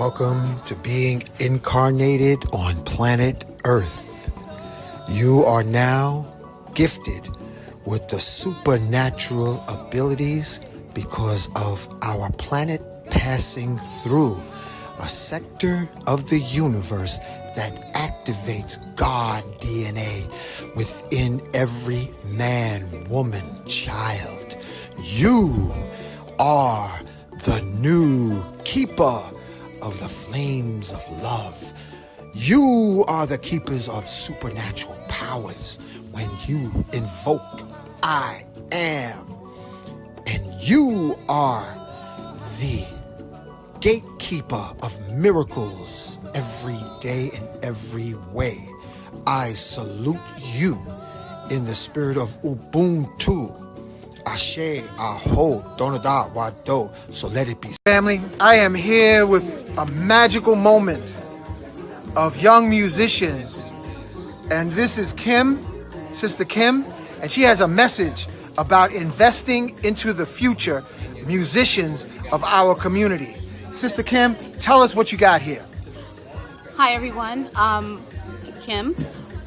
Welcome to being incarnated on planet Earth. You are now gifted with the supernatural abilities because of our planet passing through a sector of the universe that activates God DNA within every man, woman, child. You are the new keeper of the flames of love. You are the keepers of supernatural powers when you invoke I am. And you are the gatekeeper of miracles every day and every way. I salute you in the spirit of Ubuntu. Ashe, Aho, Donada, Wado. So let it be. Family, I am here with a magical moment of young musicians. And this is Kim, Sister Kim, and she has a message about investing into the future musicians of our community. Sister Kim, tell us what you got here. Hi everyone, Kim,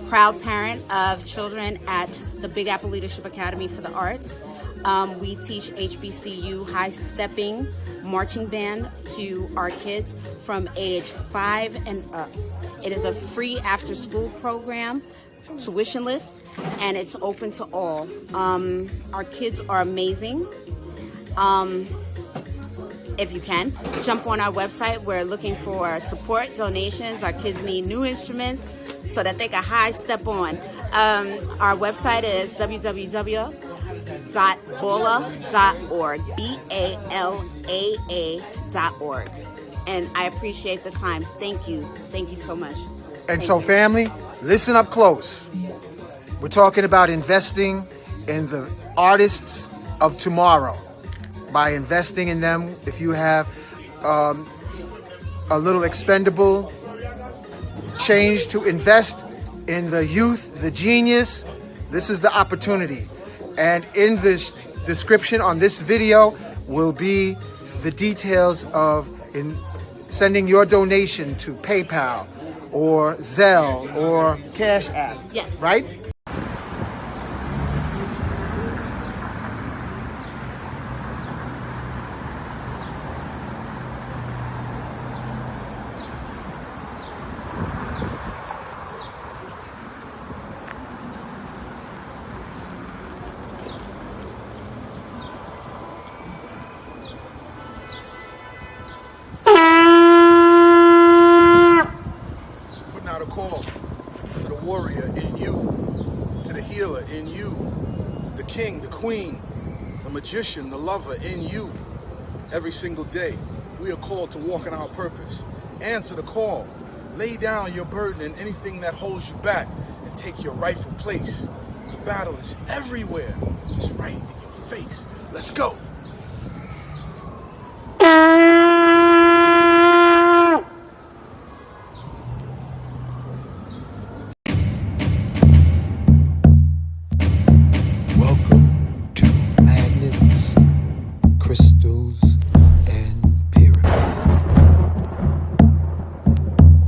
proud parent of children at the Big Apple Leadership Academy for the Arts. We teach HBCU high-stepping marching band to our kids from age 5 and up. It is a free after-school program, tuitionless, and it's open to all. Our kids are amazing. If you can, jump on our website. We're looking for support, donations. Our kids need new instruments so that they can high step on. Our website is www.bola.org, BALAA.org. And I appreciate the time. Thank you. Thank you so much. And so family, listen up close. We're talking about investing in the artists of tomorrow. By investing in them, if you have a little expendable change to invest in the youth, the genius, this is the opportunity. And in this description on this video will be the details of sending your donation to PayPal or Zelle or Cash App. Yes. Right? To the warrior in you, to the healer in you, the king, the queen, the magician, the lover in you. Every single day, we are called to walk in our purpose. Answer the call. Lay down your burden and anything that holds you back and take your rightful place. The battle is everywhere. It's right in your face. Let's go. Crystals and pyramids.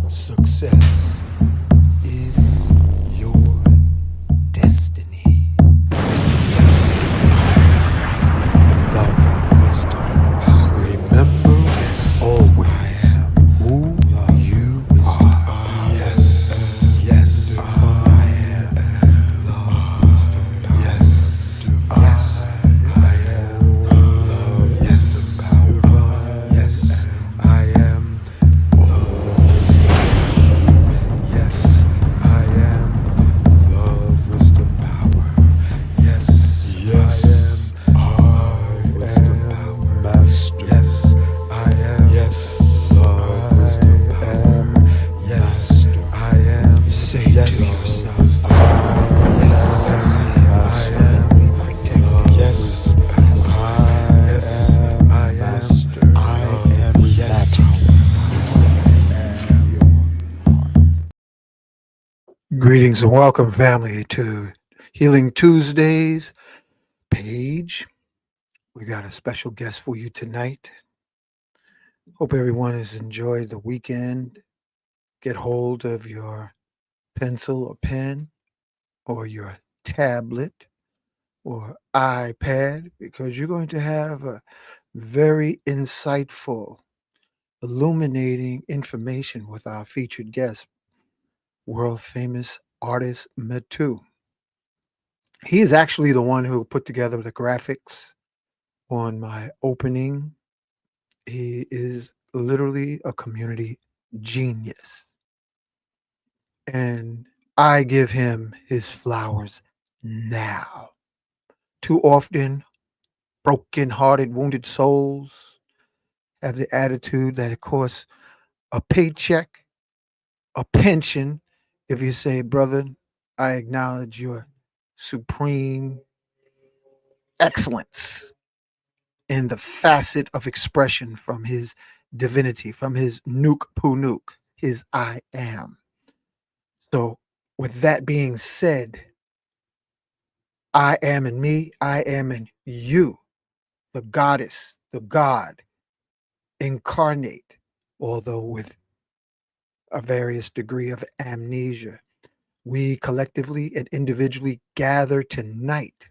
Success is your destiny. Yes. Love, wisdom, power. Remember always who you are. Yes. Yes. I am love, wisdom, power. Yes. Yes. Greetings and welcome, family, to Healing Tuesdays page. We got a special guest for you tonight. Hope everyone has enjoyed the weekend. Get hold of your pencil or pen or your tablet or iPad because you're going to have a very insightful, illuminating information with our featured guest, world famous artist Metu. He is actually the one who put together the graphics on my opening. He is literally a community genius. And I give him his flowers now. Too often, broken hearted, wounded souls have the attitude that it costs a paycheck, a pension, if you say, brother, I acknowledge your supreme excellence in the facet of expression from his divinity, from his Nuk Punuk, his I am. So, with that being said, I am in me, I am in you, the goddess, the God incarnate, although with a various degree of amnesia. We collectively and individually gather tonight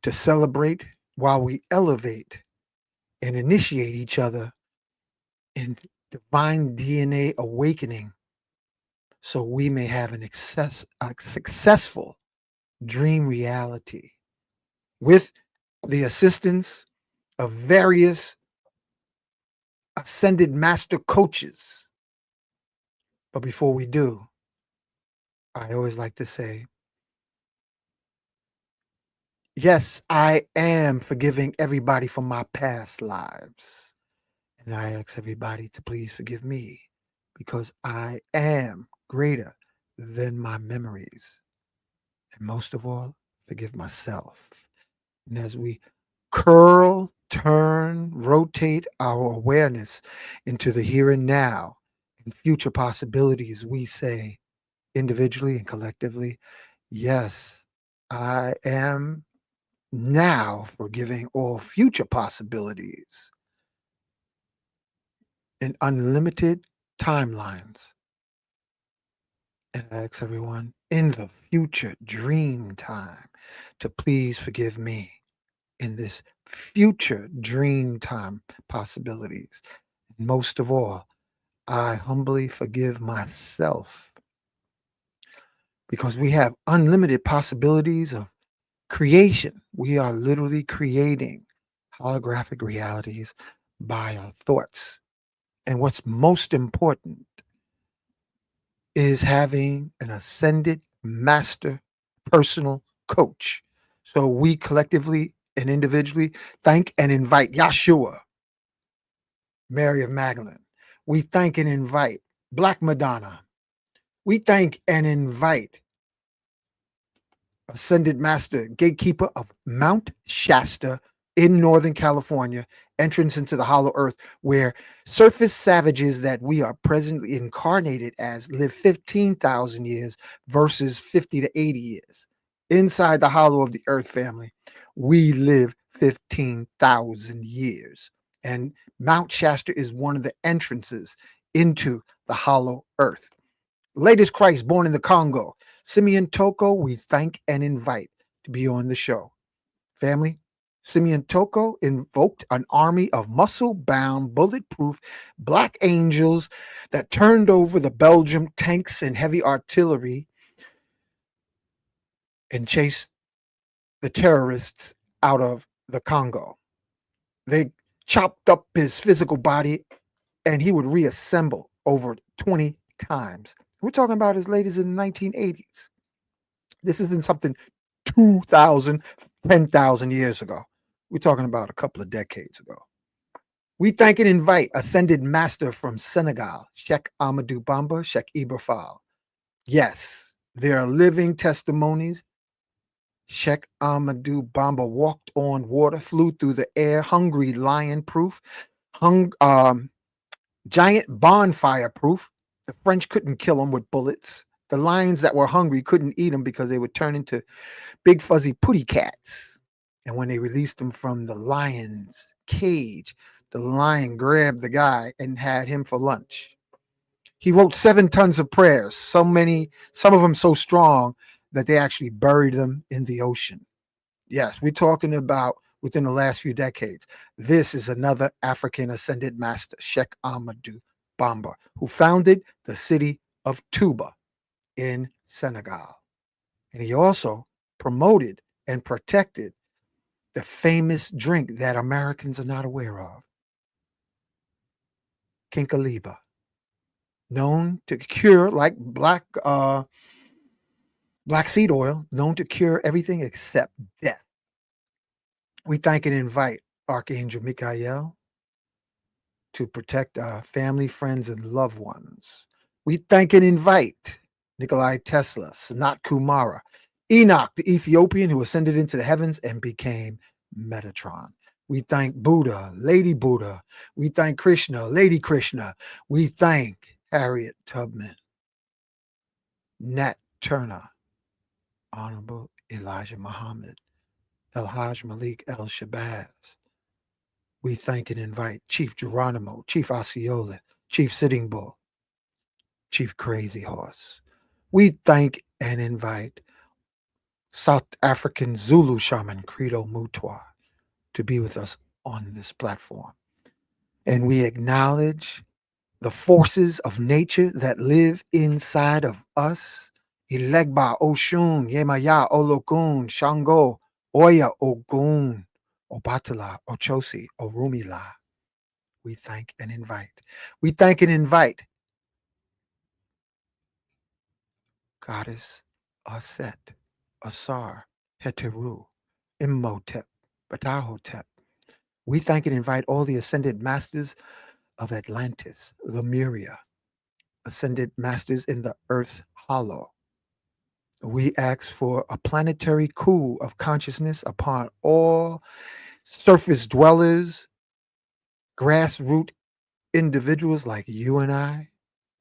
to celebrate while we elevate and initiate each other in divine DNA awakening so we may have a successful dream reality with the assistance of various ascended master coaches. But before we do, I always like to say, yes, I am forgiving everybody from my past lives. And I ask everybody to please forgive me because I am greater than my memories. And most of all, forgive myself. And as we curl, turn, rotate our awareness into the here and now and future possibilities, we say individually and collectively, yes, I am now forgiving all future possibilities in unlimited timelines. And I ask everyone in the future dream time to please forgive me in this future dream time possibilities. Most of all, I humbly forgive myself because we have unlimited possibilities of creation. We are literally creating holographic realities by our thoughts. And what's most important is having an ascended master personal coach. So we collectively and individually thank and invite Yahshua, Mary of Magdalene. We thank and invite Black Madonna. We thank and invite Ascended Master, gatekeeper of Mount Shasta in Northern California, entrance into the hollow earth, where surface savages that we are presently incarnated as live 15,000 years versus 50 to 80 years. Inside the hollow of the earth family, we live 15,000 years. And Mount Shasta is one of the entrances into the hollow earth. Latest Christ born in the Congo. Simeon Toko, we thank and invite to be on the show. Family, Simeon Toko invoked an army of muscle-bound, bulletproof black angels that turned over the Belgium tanks and heavy artillery and chased the terrorists out of the Congo. They chopped up his physical body and he would reassemble over 20 times. We're talking about as late as in the 1980s. This isn't something 2,000, 10,000 years ago. We're talking about a couple of decades ago. We thank and invite Ascended Master from Senegal, Sheikh Amadou Bamba, Sheikh Ibrahim. Yes, there are living testimonies. Sheikh Amadou Bamba walked on water, flew through the air, hungry lion proof, giant bonfire proof. The French couldn't kill him with bullets. The lions that were hungry couldn't eat him because they would turn into big fuzzy putty cats. And when they released him from the lion's cage, the lion grabbed the guy and had him for lunch. He wrote 7 tons of prayers, so many, some of them so strong that they actually buried them in the ocean. Yes, we're talking about within the last few decades. This is another African ascended master, Sheikh Ahmadou Bamba, who founded the city of Touba in Senegal. And he also promoted and protected the famous drink that Americans are not aware of, Kinkaliba, known to cure, like black seed oil, known to cure everything except death. We thank and invite Archangel Michael to protect our family, friends, and loved ones. We thank and invite Nikolai Tesla, Sanat Kumara, Enoch, the Ethiopian who ascended into the heavens and became Metatron. We thank Buddha, Lady Buddha. We thank Krishna, Lady Krishna. We thank Harriet Tubman, Nat Turner, Honorable Elijah Muhammad, El Haj Malik El Shabazz. We thank and invite Chief Geronimo, Chief Osceola, Chief Sitting Bull, Chief Crazy Horse. We thank and invite South African Zulu shaman Credo Mutwa to be with us on this platform. And we acknowledge the forces of nature that live inside of us. Ilegba, Oshun, Yemaya, Olokun, Shango, Oya, Ogun, Obatala, Ochosi, Orumila. We thank and invite. We thank and invite Goddess Aset, Asar, Heteru, Imhotep, Batahotep. We thank and invite all the ascended masters of Atlantis, Lemuria, ascended masters in the earth's hollow. We ask for a planetary coup of consciousness upon all surface dwellers, grassroots individuals like you and I.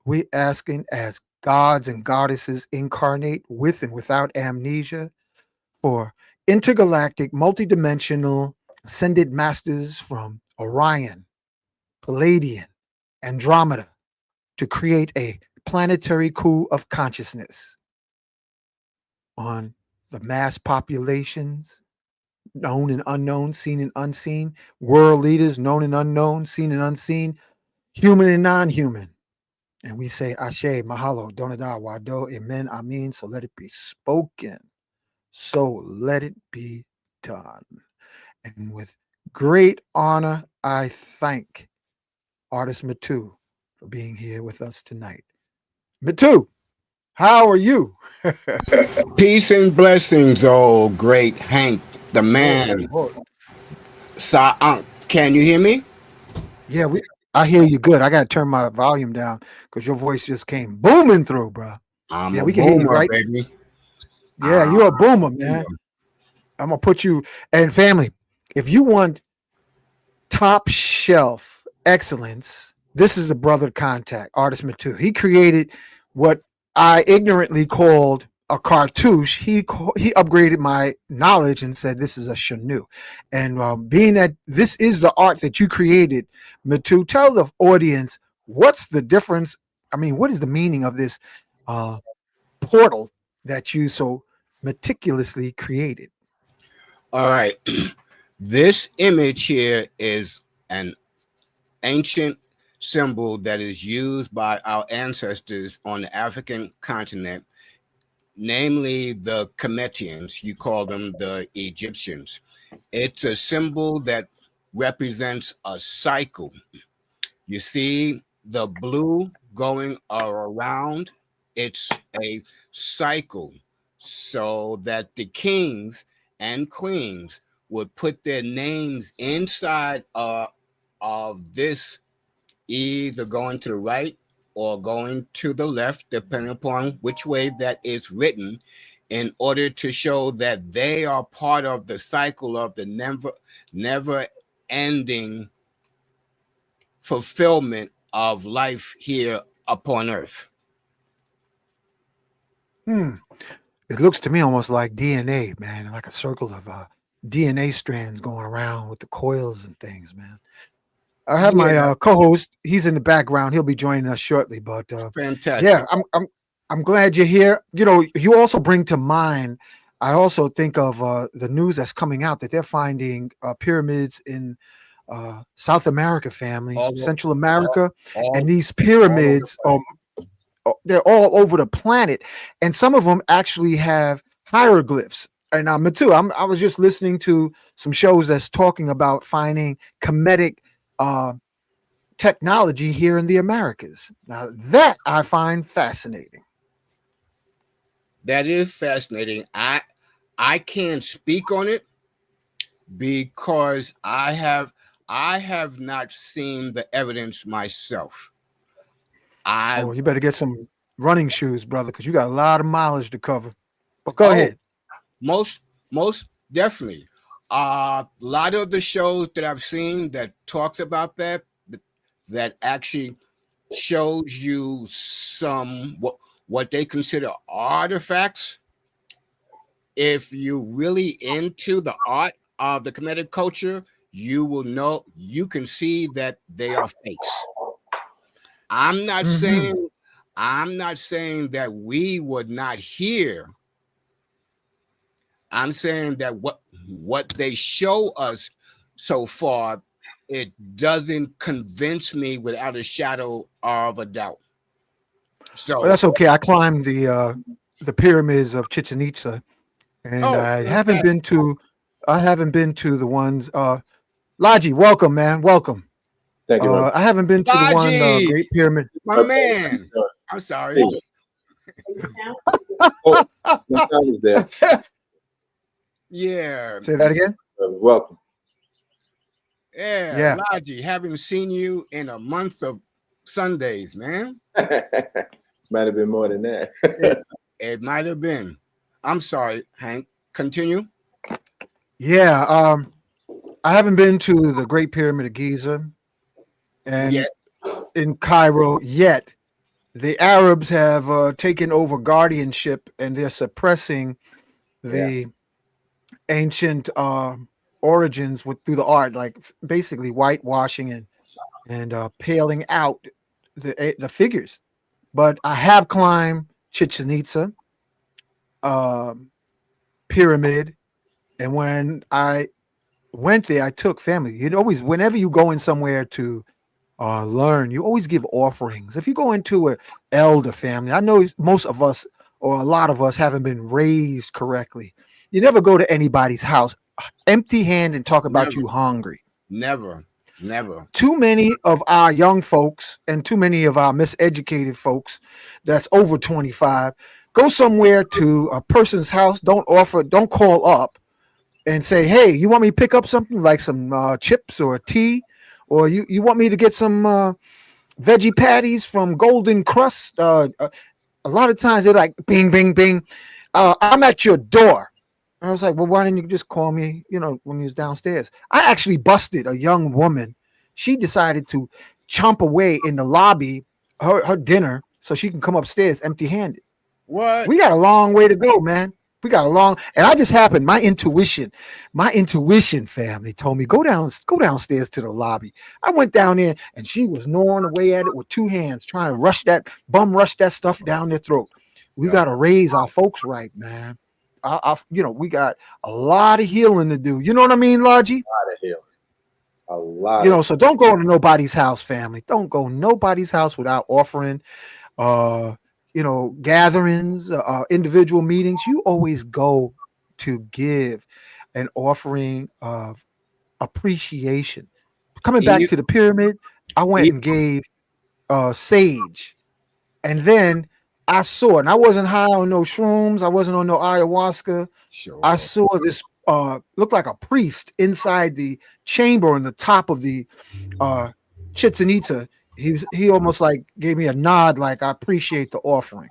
We asking as gods and goddesses incarnate with and without amnesia for intergalactic, multidimensional ascended masters from Orion, Palladian, Andromeda to create a planetary coup of consciousness on the mass populations, known and unknown, seen and unseen, world leaders, known and unknown, seen and unseen, human and non-human. And we say Ashe, Mahalo, Donada, Wado, Amen, Amin. So let it be spoken. So let it be done. And with great honor, I thank artist Metu for being here with us tonight. Metu, how are you? Peace and blessings, oh great Hank, the Oh, man. Lord. Sa'ank. Can you hear me? Yeah, I hear you good. I gotta turn my volume down because your voice just came booming through, bro. I'm Yeah, a we can hear you boomer, right. baby. Yeah, I'm you're a a boomer, man. boomer. I'm gonna put you and family. If you want top shelf excellence, this is the brother contact, artist Matu. He created what I ignorantly called a cartouche. He upgraded my knowledge and said this is a chanu. And being that this is the art that you created, Matu, tell the audience what's the difference. I mean, what is the meaning of this uh, portal that you so meticulously created? All right. This image here is an ancient symbol that is used by our ancestors on the African continent, namely the Kemetians. You call them the Egyptians. It's a symbol that represents a cycle. You see the blue going around, it's a cycle, so that the kings and queens would put their names inside of this, either going to the right or going to the left, depending upon which way that is written, in order to show that they are part of the cycle of the never ending fulfillment of life here upon earth. Hmm. It looks to me almost like DNA, man, like a circle of DNA strands going around with the coils and things, man. I have my Yeah, co-host. He's in the background. He'll be joining us shortly. But fantastic. yeah, I'm glad you're here. You know, you also bring to mind. I also think of the news that's coming out that they're finding pyramids in South America, family, All, o- Central America, and all, these all over the pyramids place. they're all over the planet, and some of them actually have hieroglyphs. And Metu, I was just listening to some shows that's talking about finding Kemetic uh, technology here in the Americas. Now that I find fascinating. That is fascinating. I can't speak on it because I have not seen the evidence myself. I Oh, you better get some running shoes, brother, because you got a lot of mileage to cover. But go oh ahead. most most definitely. A lot of the shows that I've seen that talks about that actually shows you some what they consider artifacts. If you really into the art of the Kemetic culture, you will know you can see that they are fakes. I'm not Hmm. saying I'm not saying that we would not hear. I'm saying that what they show us so far, it doesn't convince me without a shadow of a doubt. Well, So, that's okay. I climbed the pyramids of Chichen Itza, and oh, fantastic. I haven't been to the ones. Laji, welcome, man, welcome. Thank you, brother. I haven't been to the one Baji, Great Pyramid. my Okay. man. I'm sorry. Hey, oh, my time is there. Yeah, Say that again. Welcome. yeah, Yeah. Laji, haven't seen you in a month of Sundays, man. Might have been more than that. It might have been. I'm sorry, Hank. Continue. Yeah. I haven't been to the Great Pyramid of Giza Yeah. and in Cairo yet. The Arabs have taken over guardianship, and they're suppressing Yeah. the ancient origins through the art, like basically whitewashing and paling out the figures. But I have climbed Chichen Itza pyramid, and when I went there, I took family. You'd always, whenever you go in somewhere to learn, you always give offerings. If you go into an elder family, I know most of us or a lot of us haven't been raised correctly. You never go to anybody's house empty hand and talk about Never, you hungry. never, never. Too many of our young folks and too many of our miseducated folks that's over 25 go somewhere to a person's house, don't call up and say, hey, you want me to pick up something like some chips or tea? Or you want me to get some veggie patties from Golden Crust? A lot of times they're like, bing, bing, bing. I'm at your door. I was like, well, why didn't you just call me, when he was downstairs? I actually busted a young woman. She decided to chomp away in the lobby, her dinner, so she can come upstairs empty handed. What? We got a long way to go, man. We got a long, and I just happened. My intuition family told me go downstairs to the lobby. I went down there, and she was gnawing away at it with two hands, trying to rush that stuff down their throat. We Yeah. got to raise our folks right, man. We got a lot of healing to do. You know what I mean, Logi? A lot of healing. A lot of So don't go to nobody's house, family. Don't go nobody's house without offering uh gatherings, individual meetings. You always go to give an offering of appreciation. Coming back E- to the pyramid, I went e- and gave sage, and then I saw, and I wasn't high on no shrooms, I wasn't on no ayahuasca. I Sure. saw this looked like a priest inside the chamber on the top of the uh Chichen Itza. He almost like gave me a nod, like I appreciate the offering,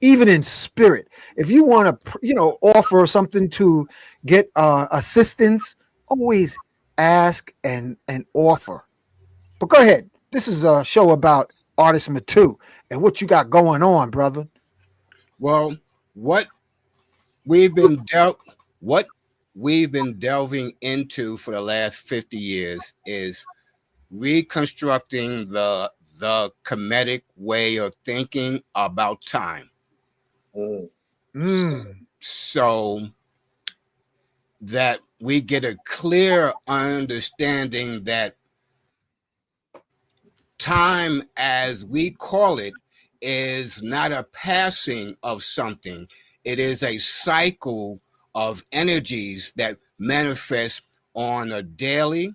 even in spirit. If you want to, offer something to get assistance, always ask and offer. But go ahead. This is a show about artist Metu and what you got going on, brother. Well, what we've been dealt what we've been delving into for the last 50 years is reconstructing the Kemetic way of thinking about time. So that we get a clear understanding that time, as we call it, is not a passing of something. It is a cycle of energies that manifest on a daily,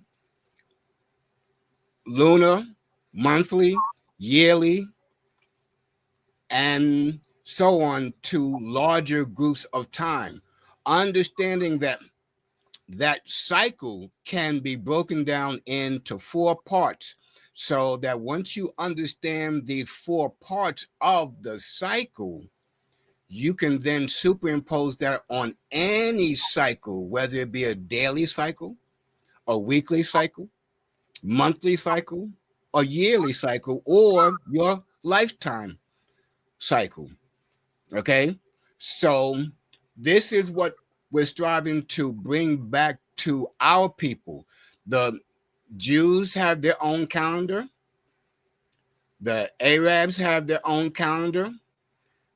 lunar, monthly, yearly, and so on to larger groups of time. Understanding that that cycle can be broken down into 4 parts, so that once you understand these 4 parts of the cycle, you can then superimpose that on any cycle, whether it be a daily cycle, a weekly cycle, monthly cycle, a yearly cycle, or your lifetime cycle. Okay, so this is what we're striving to bring back to our people. The Jews have their own calendar, the Arabs have their own calendar,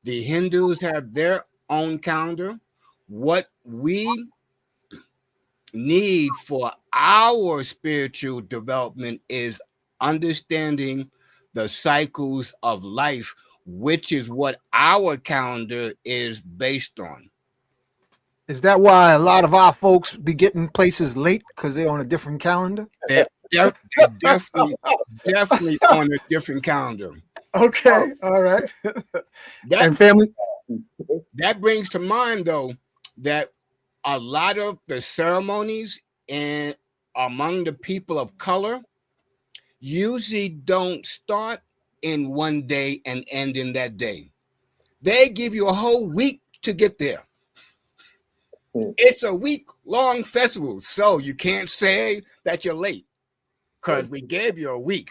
the Hindus have their own calendar. What we need for our spiritual development is understanding the cycles of life, which is what our calendar is based on. Is that why a lot of our folks be getting places late because they're on a different calendar? Definitely on a different calendar. Okay, all right. And family? That brings to mind, though, that a lot of the ceremonies and among the people of color usually don't start in one day and end in that day. They give you a whole week to get there. It's a week-long festival, so you can't say that you're late because we gave you a week.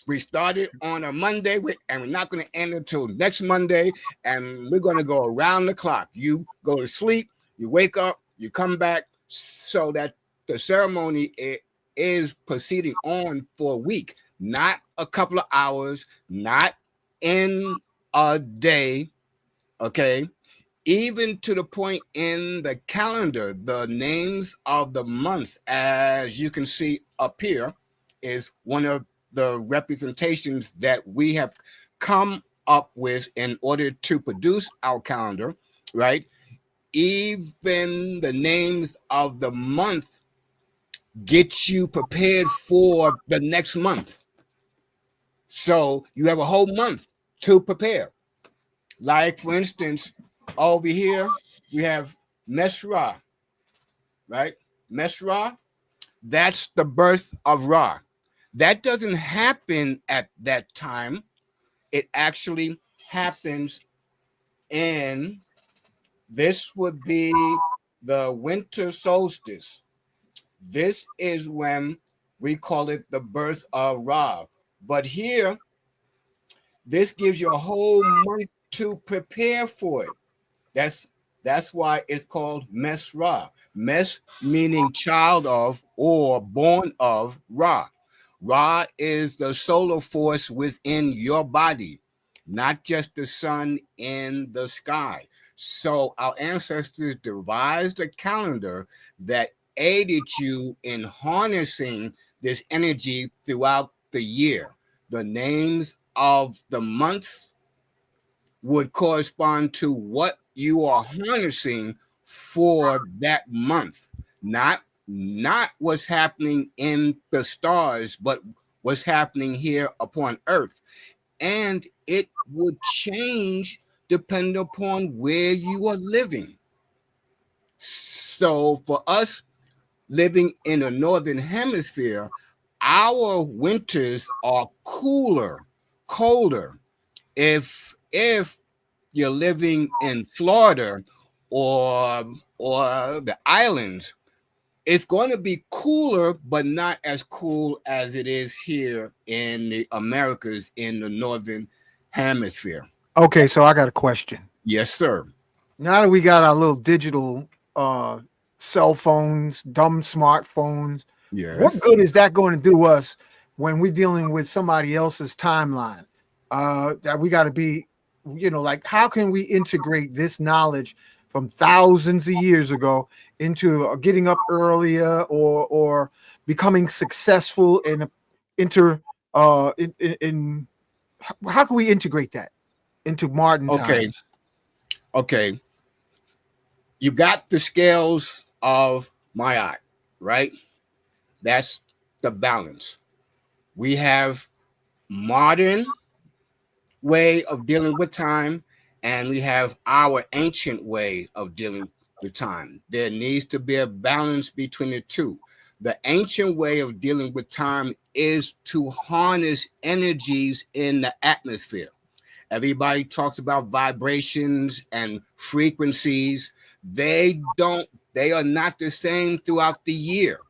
We started on a Monday, and we're not going to end until next Monday, and we're going to go around the clock. You go to sleep, you wake up, you come back, so that the ceremony is proceeding on for a week, not a couple of hours, not in a day, okay? Even to the point in the calendar, the names of the month, as you can see up here, is one of the representations that we have come up with in order to produce our calendar, right? Even the names of the month get you prepared for the next month. So you have a whole month to prepare. Like, for instance, over here, we have Mesra, right? Mesra, that's the birth of Ra. That doesn't happen at that time. It actually happens in, this would be the winter solstice. This is when we call it the birth of Ra. But here, this gives you a whole month to prepare for it. That's why it's called Mesra. Mes meaning child of or born of Ra. Ra is the solar force within your body, not just the sun in the sky. So our ancestors devised a calendar that aided you in harnessing this energy throughout the year. The names of the months would correspond to what you are harnessing for that month, not what's happening in the stars, but what's happening here upon Earth. And it would change depending upon where you are living. So for us living in the northern hemisphere, our winters are cooler, colder. If you're living in Florida or the islands, it's going to be cooler, but not as cool as it is here in the Americas in the northern hemisphere. Okay, so I got a question. Yes, sir. Now that we got our little digital cell phones, dumb smartphones, Yes. what good is that going to do us when we're dealing with somebody else's timeline, that we got to be, like, how can we integrate this knowledge from thousands of years ago into getting up earlier or becoming successful in how can we integrate that into modern times? Okay. You got the scales of Ma'at, right? That's the balance. We have modern way of dealing with time, and we have our ancient way of dealing with time. There needs to be a balance between the two. The ancient way of dealing with time is to harness energies in the atmosphere. Everybody talks about vibrations and frequencies. They are not the same throughout the year.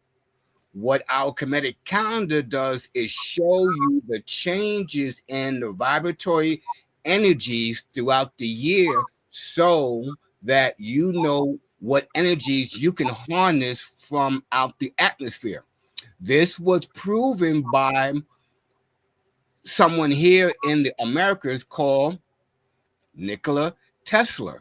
What our Kemetic calendar does is show you the changes in the vibratory energies throughout the year so that you know what energies you can harness from out the atmosphere. This was proven by someone here in the Americas called Nikola Tesla.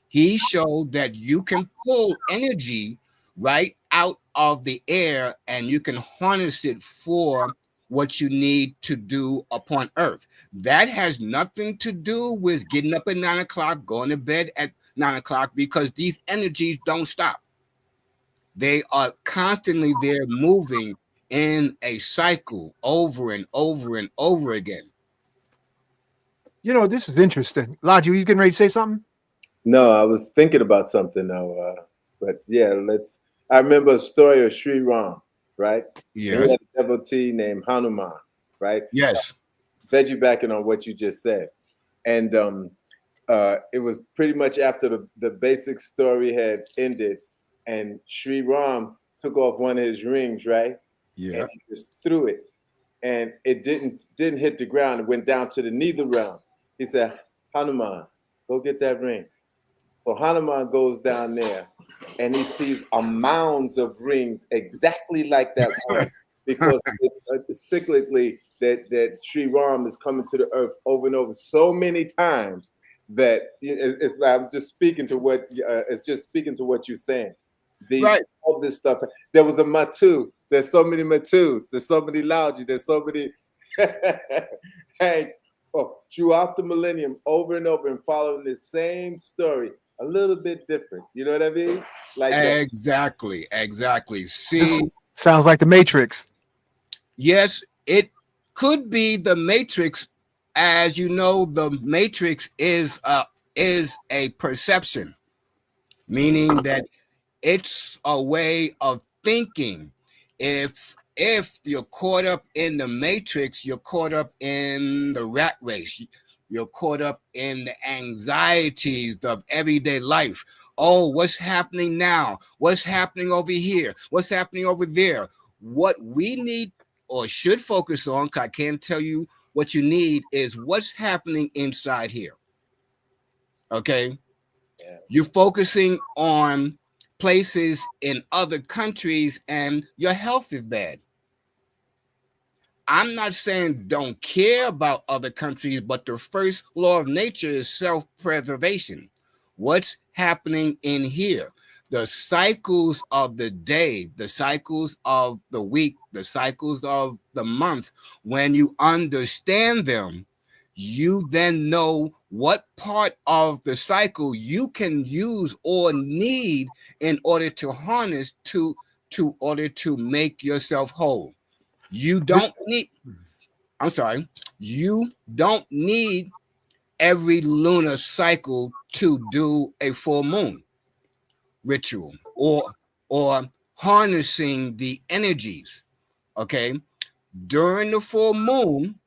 He showed that you can pull energy right out of the air and you can harness it for what you need to do upon Earth. That has nothing to do with getting up at 9 o'clock, going to bed at 9 o'clock, because these energies don't stop. They are constantly there, moving in a cycle over and over and over again. This is interesting. Lodge, you getting ready to say something? No, I was thinking about something now. But yeah, I remember a story of Sri Ram, right? Yes. And he had a devotee named Hanuman, right? Yes. Piggybacking on what you just said. And it was pretty much after the basic story had ended, and Sri Ram took off one of his rings, right? Yeah. And he just threw it. And it didn't hit the ground. It went down to the neither realm. He said, Hanuman, go get that ring. So Hanuman goes down there and he sees a mounds of rings exactly like that one, because cyclically that Sri Ram is coming to the earth over and over so many times that it's like I'm just speaking to what you're saying. Right. All this stuff. There was a Metu. There's so many Metus. There's so many Laoji. There's so many Hanks. Throughout the millennium, over and over, and following the same story, a little bit different. You know what I mean? Like exactly. See, sounds like the Matrix. Yes, it could be the Matrix. As you know, the Matrix is a perception, meaning that it's a way of thinking. If you're caught up in the Matrix, you're caught up in the rat race. You're caught up in the anxieties of everyday life. Oh, what's happening now? What's happening over here? What's happening over there? What we need or should focus on, because I can't tell you what you need, is what's happening inside here. Okay? Yeah. You're focusing on places in other countries and your health is bad. I'm not saying don't care about other countries, but the first law of nature is self-preservation. What's happening in here? The cycles of the day, the cycles of the week, the cycles of the month, when you understand them, you then know what part of the cycle you can use or need in order to harness to order to make yourself whole. You don't need every lunar cycle to do a full moon ritual or harnessing the energies. Okay. During the full moon,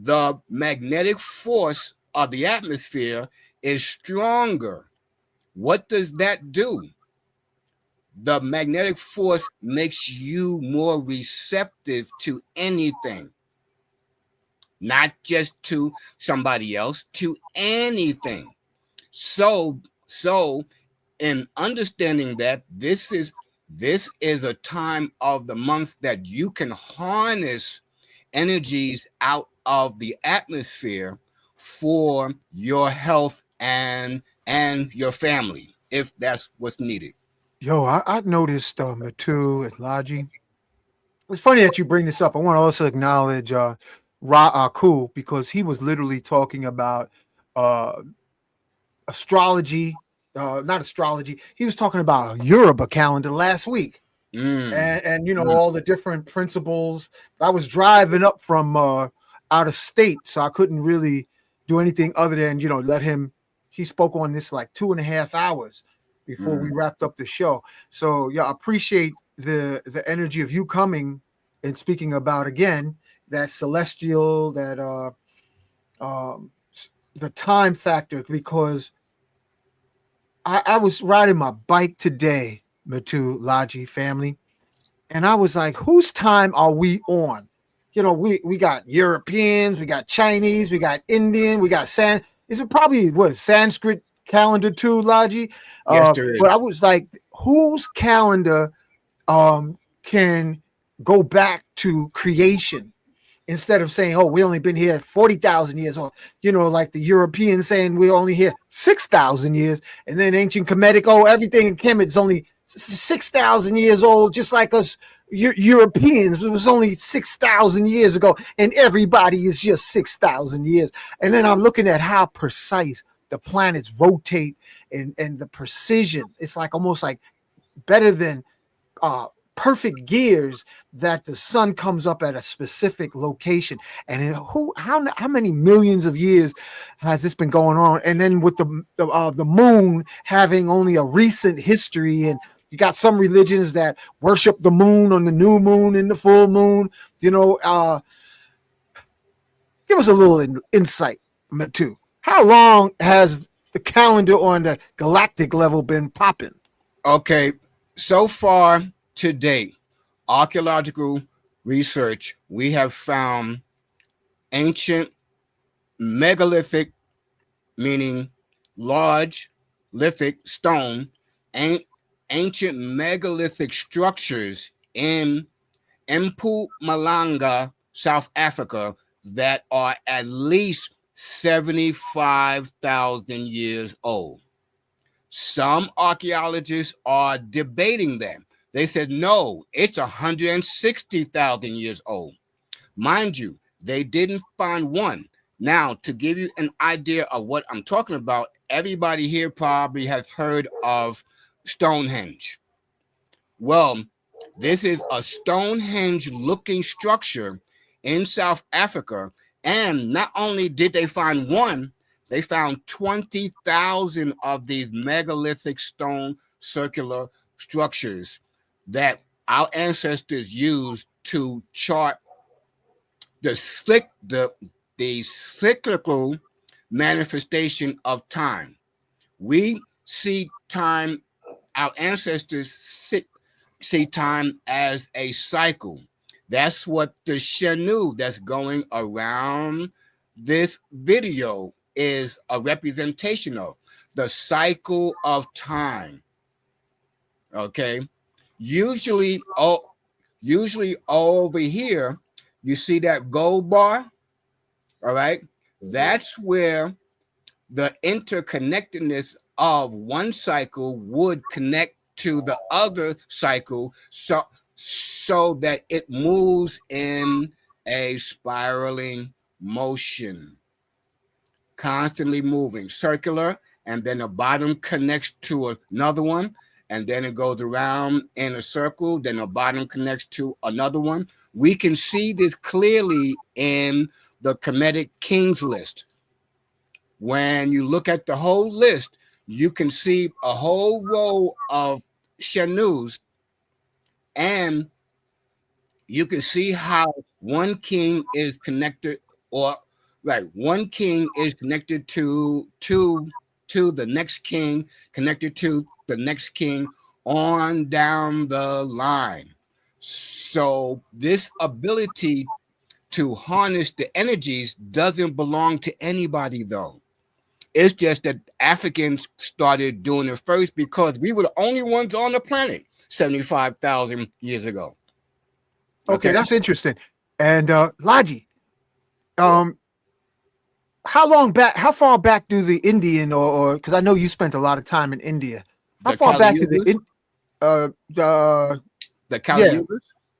the magnetic force of the atmosphere is stronger. What does that do? The magnetic force makes you more receptive to anything, not just to somebody else, to anything. So in understanding that this is a time of the month that you can harness energies out of the atmosphere for your health and your family, if that's what's needed. Yo, I noticed Metu and Laji. It's funny that you bring this up. I want to also acknowledge Ku, because he was literally talking about uh, astrology, not astrology. He was talking about a Yoruba calendar last week, and you know all the different principles. I was driving up from out of state, so I couldn't really do anything other than let him. He spoke on this like 2.5 hours before we wrapped up the show. So yeah, I appreciate the energy of you coming and speaking about again that celestial, that the time factor, because I was riding my bike today, Metu, Laji family, and I was like, whose time are we on? We got Europeans, we got Chinese, we got Indian, we got is it probably what Sanskrit calendar too, Laji? Yes, there is. But I was like, whose calendar can go back to creation? Instead of saying, oh, we only been here 40,000 years, or, like the Europeans saying we're only here 6,000 years. And then ancient Kemetic, oh, everything in Kemet is only 6,000 years old, just like us Europeans. It was only 6,000 years ago, and everybody is just 6,000 years. And then I'm looking at how precise the planets rotate and the precision. It's like almost like better than perfect gears, that the sun comes up at a specific location. And how many millions of years has this been going on? And then with the moon having only a recent history, and you got some religions that worship the moon on the new moon and the full moon. Give us a little insight, Metu. How long has the calendar on the galactic level been popping? Okay, so far to date, archaeological research, we have found ancient megalithic, meaning large lithic stone, ancient megalithic structures in Mpumalanga, South Africa, that are at least 75,000 years old. Some archaeologists are debating them. They said, no, it's 160,000 years old. Mind you, they didn't find one. Now, to give you an idea of what I'm talking about, everybody here probably has heard of Stonehenge. Well, this is a Stonehenge-looking structure in South Africa. And not only did they find one, they found 20,000 of these megalithic stone circular structures that our ancestors used to chart the cyclical manifestation of time. We see time, our ancestors see time as a cycle. That's what the Shenu that's going around this video is a representation of, the cycle of time. Okay. Usually over here, you see that gold bar. All right. That's where the interconnectedness of one cycle would connect to the other cycle, so that it moves in a spiraling motion, constantly moving, circular, and then the bottom connects to another one, and then it goes around in a circle, then the bottom connects to another one. We can see this clearly in the Kemetic Kings list. When you look at the whole list, you can see a whole row of Shenus, and you can see how one king is connected, one king is connected to the next king, connected to the next king, on down the line. So this ability to harness the energies doesn't belong to anybody, though. It's just that Africans started doing it first because we were the only ones on the planet 75,000 years ago. Okay, that's interesting. And Laji, Yeah. how far back do the Indian or because I know you spent a lot of time in India. How The far back do the Kali uh uh The yeah, Kali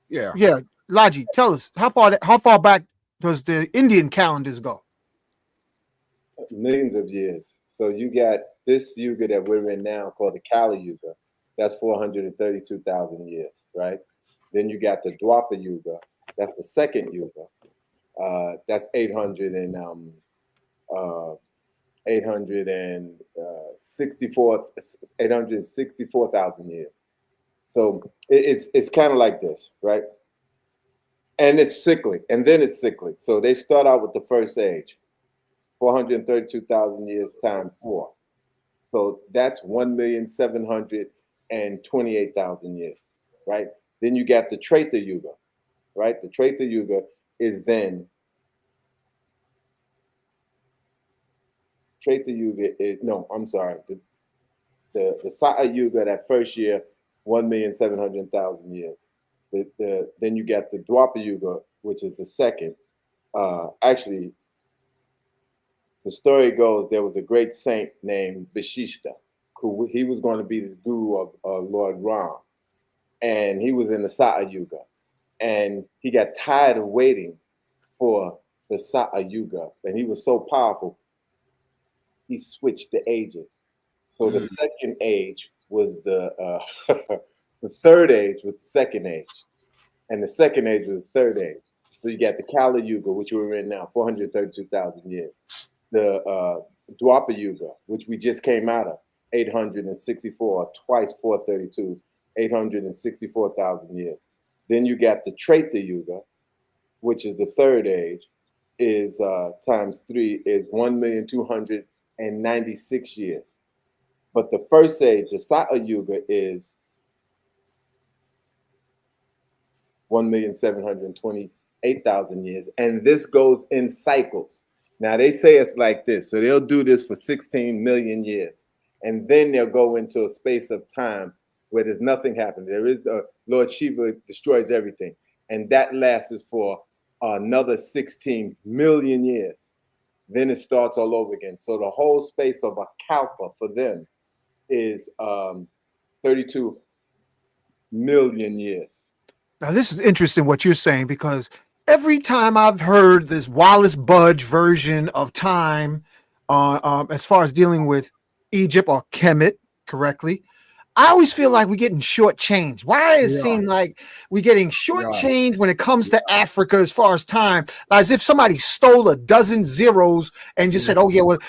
Yeah. yeah, Laji, tell us how far back does the Indian calendars go? Millions of years. So you got this yuga that we're in now called the Kali Yuga. That's 432,000 years, right? Then you got the Dwapara Yuga. That's the second yuga. That's 864,000 years. So it's kind of like this, right? And it's cyclic, and then it's cyclic. So they start out with the first age, 432,000 years times 4. So that's 1,728,000 years, right? Then you got the Treta Yuga, right? The Treta Yuga is then Treta Yuga is no, I'm sorry. The Satya Yuga that first year, 1,700,000 years. Then you got the Dwapara Yuga, which is the second. Actually, the story goes there was a great saint named Vishishta, who he was going to be the guru of Lord Ram, and he was in the Satya Yuga, and he got tired of waiting for the Satya Yuga, and he was so powerful, he switched the ages. So the second age was the third age was the second age, and the second age was the third age. So you got the Kali Yuga, which we're in now, 432,000 years. The Dwapara Yuga, which we just came out of, 864, twice 432, 864,000 years. Then you got the Treta Yuga, which is the third age, is times 3 is 1,296 years. But the first age, the Satya Yuga, is 1,728,000 years, and this goes in cycles. Now they say it's like this, so they'll do this for 16 million years, and then they'll go into a space of time where there's nothing happening. There is the Lord Shiva destroys everything, and that lasts for another 16 million years. Then it starts all over again. So the whole space of a kalpa for them is 32 million years. Now, this is interesting what you're saying because every time I've heard this Wallace Budge version of time, as far as dealing with Egypt or Kemet correctly, I always feel like we're getting shortchanged. Why does it seem like we're getting shortchanged when it comes to Africa as far as time? As if somebody stole a dozen zeros and just said, oh, yeah, well,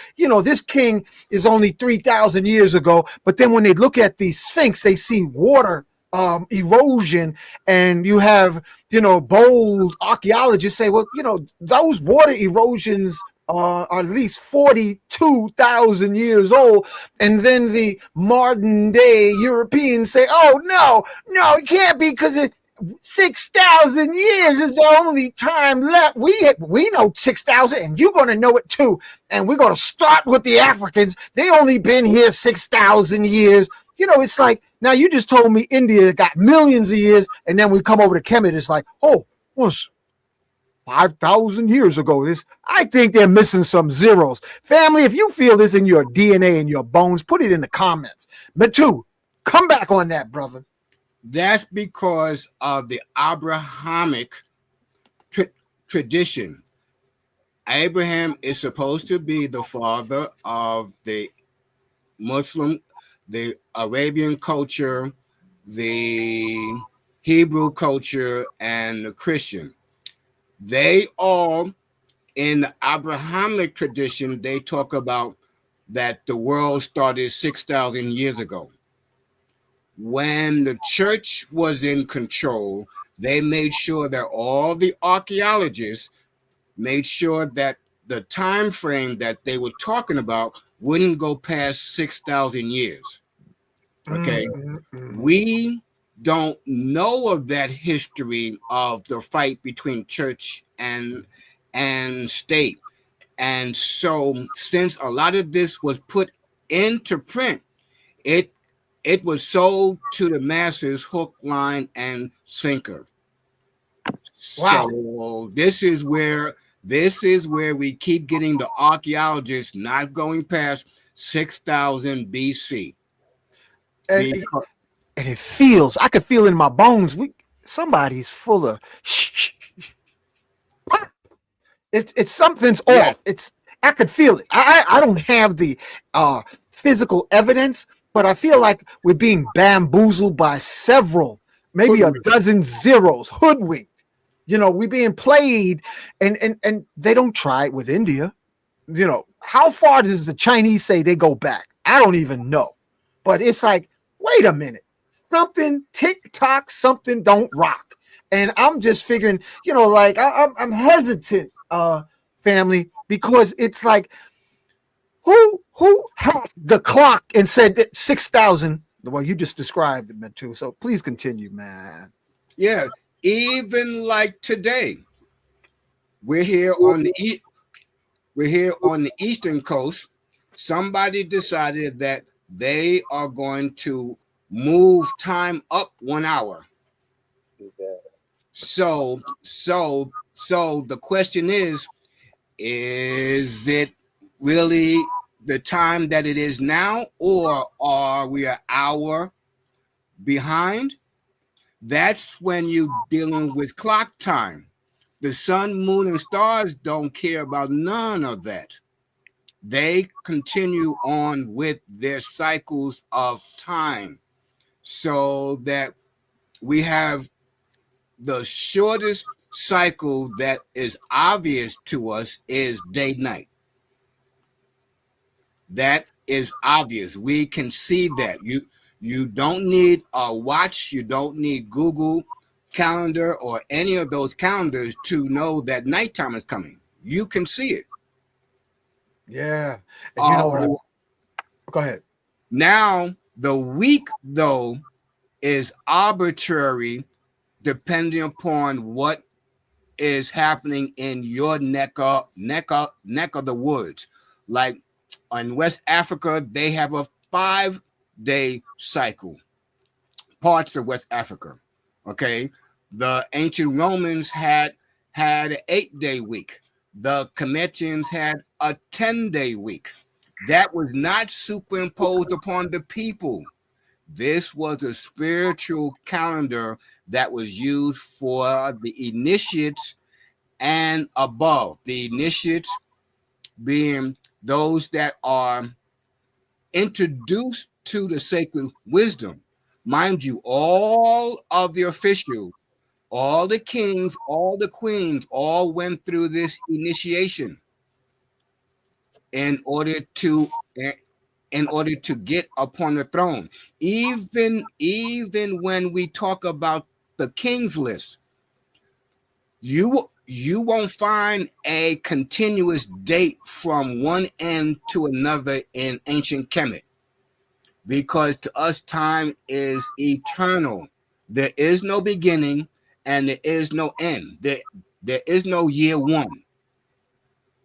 this king is only 3,000 years ago. But then when they look at the Sphinx, they see water erosion, and you have bold archaeologists say, well, those water erosions are at least 42,000 years old, and then the modern day Europeans say, oh no, it can't be because 6,000 years is the only time left. We know 6,000, and you're going to know it too. And we're going to start with the Africans. They only been here 6,000 years. It's like, now you just told me India got millions of years, and then we come over to Kemet, it's like, oh, what's 5,000 years ago? I think they're missing some zeros. Family, if you feel this in your DNA and your bones, put it in the comments. Metu, come back on that, brother. That's because of the Abrahamic tradition. Abraham is supposed to be the father of the Muslim, the Arabian culture, the Hebrew culture, and the Christian. They all, in the Abrahamic tradition, they talk about that the world started 6,000 years ago. When the church was in control, they made sure that all the archaeologists made sure that the time frame that they were talking about wouldn't go past 6,000 years. Okay. We don't know of that history of the fight between church and state. And so since a lot of this was put into print, it was sold to the masses hook, line, and sinker. Wow. So this is where we keep getting the archaeologists not going past 6,000 BC. And, and it feels, I could feel it in my bones. Somebody's full of it's something's Yes. off. I could feel it. I don't have the physical evidence, but I feel like we're being bamboozled by several, maybe a dozen zeros, hoodwinked. You know, we're being played, and they don't try it with India. You know, how far does the Chinese say they go back? I don't even know. But it's like, wait a minute, something tick-tock, something don't rock. And I'm just figuring, you know, like I'm hesitant, family, because it's like, who hacked the clock and said that 6,000? Well, you just described it, Metu. So please continue, man. Yeah, even like today, we're here on the eastern coast. Somebody decided that they are going to move time up 1 hour. So the question is it really the time that it is now, or are we an hour behind? That's when you're dealing with clock time. The sun, moon, and stars don't care about none of that. They continue on with their cycles of time, so that we have the shortest cycle that is obvious to us is day-night. That is obvious. We can see that. You don't need a watch. You don't need Google Calendar or any of those calendars to know that nighttime is coming. You can see it. Yeah. And you know what? Go ahead. Now, the week, though, is arbitrary depending upon what is happening in your neck of the woods. Like in West Africa, they have a 5-day cycle. Parts of West Africa. Okay. The ancient Romans had an 8-day week. The Kemetians had a 10-day week. That was not superimposed upon the people. This was a spiritual calendar that was used for the initiates and above. The initiates being those that are introduced to the sacred wisdom. Mind you, all of the officials, all the kings, all the queens, all went through this initiation in order to get upon the throne. Even when we talk about the king's list, you won't find a continuous date from one end to another in ancient Kemet, because to us time is eternal. There is no beginning and there is no end. There is no year one.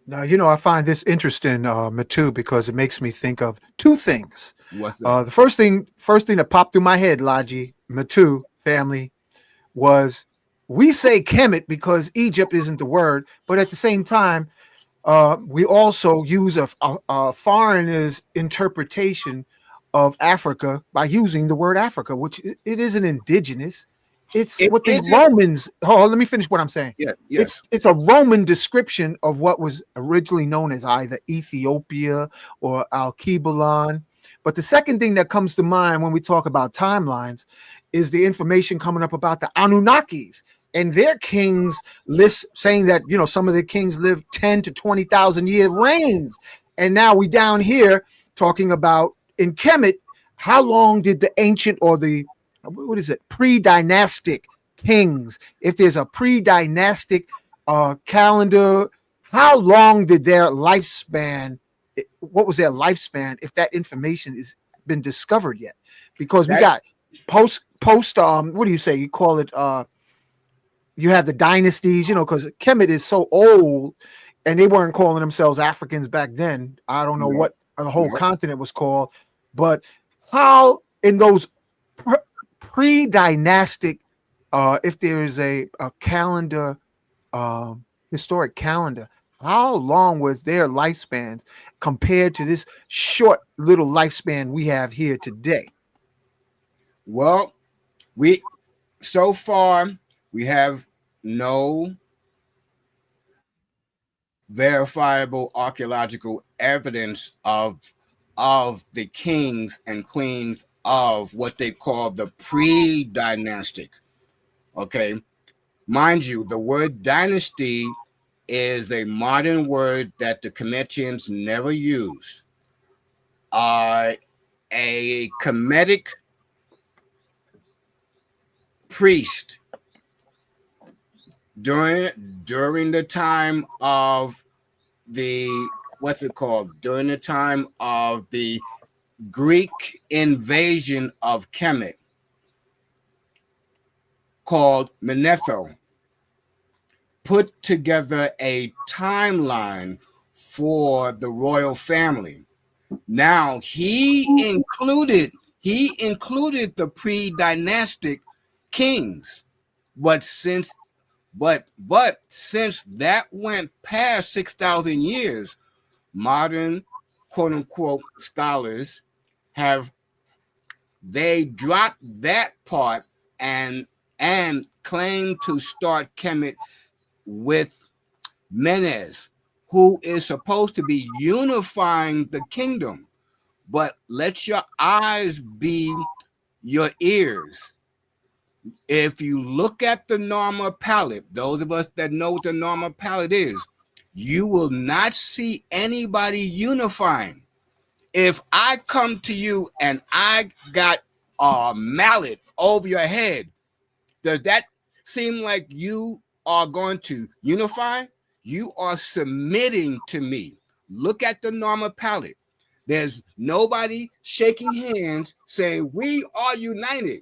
Now, you know, I find this interesting, Metu, because it makes me think of two things. What's that? The first thing that popped through my head, Laji, Metu, family, was we say Kemet because Egypt isn't the word, but at the same time, we also use a foreigner's interpretation of Africa by using the word Africa, which it isn't indigenous. It's what the Romans. Oh, let me finish what I'm saying. Yeah, yes. It's a Roman description of what was originally known as either Ethiopia or Alkebulan. But the second thing that comes to mind when we talk about timelines is the information coming up about the Anunnakis and their kings list, saying that, you know, some of the kings lived 10 to 20,000 year reigns. And now we down here talking about in Kemet, how long did the ancient or the, what is it, pre-dynastic kings, if there's a pre-dynastic calendar, how long did their lifespan, what was their lifespan if that information has been discovered yet? Because we got post what do you say, you call it you have the dynasties, you know, because Kemet is so old and they weren't calling themselves Africans back then. I don't know what the whole continent was called, but how in those pre-dynastic if there is a calendar, historic calendar, how long was their lifespans compared to this short little lifespan we have here today? Well, so far we have no verifiable archaeological evidence of the kings and queens of what they call the pre-dynastic. Okay, mind you, the word dynasty is a modern word that the Kemetians never use. A Kemetic priest during the time of the during the time of the Greek invasion of Kemet, called Manetho, put together a timeline for the royal family. Now he included the pre-dynastic kings, but since that went past 6,000 years, modern quote unquote scholars have dropped that part and claim to start Kemet with Menes, who is supposed to be unifying the kingdom. But let your eyes be your ears. If you look at the normal palette, those of us that know what the normal palette is, you will not see anybody unifying. If I come to you and I got a mallet over your head, does that seem like you are going to unify? You are submitting to me. Look at the normal palette. There's nobody shaking hands saying we are united.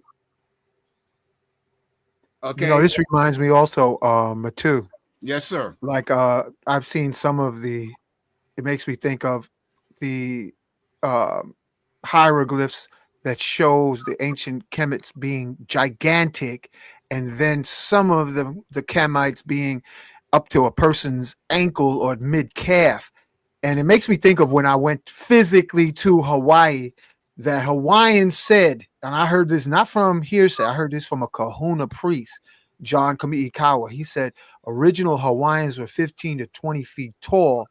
Okay. This reminds me also, Metu. Yes, sir. Like I've seen some of the. It makes me think of the hieroglyphs that shows the ancient Kemets being gigantic, and then some of the Kemites being up to a person's ankle or mid calf. And it makes me think of when I went physically to Hawaii, that Hawaiians said, and I heard this not from hearsay, I heard this from a Kahuna priest, John Kamiikawa. He said original Hawaiians were 15 to 20 feet tall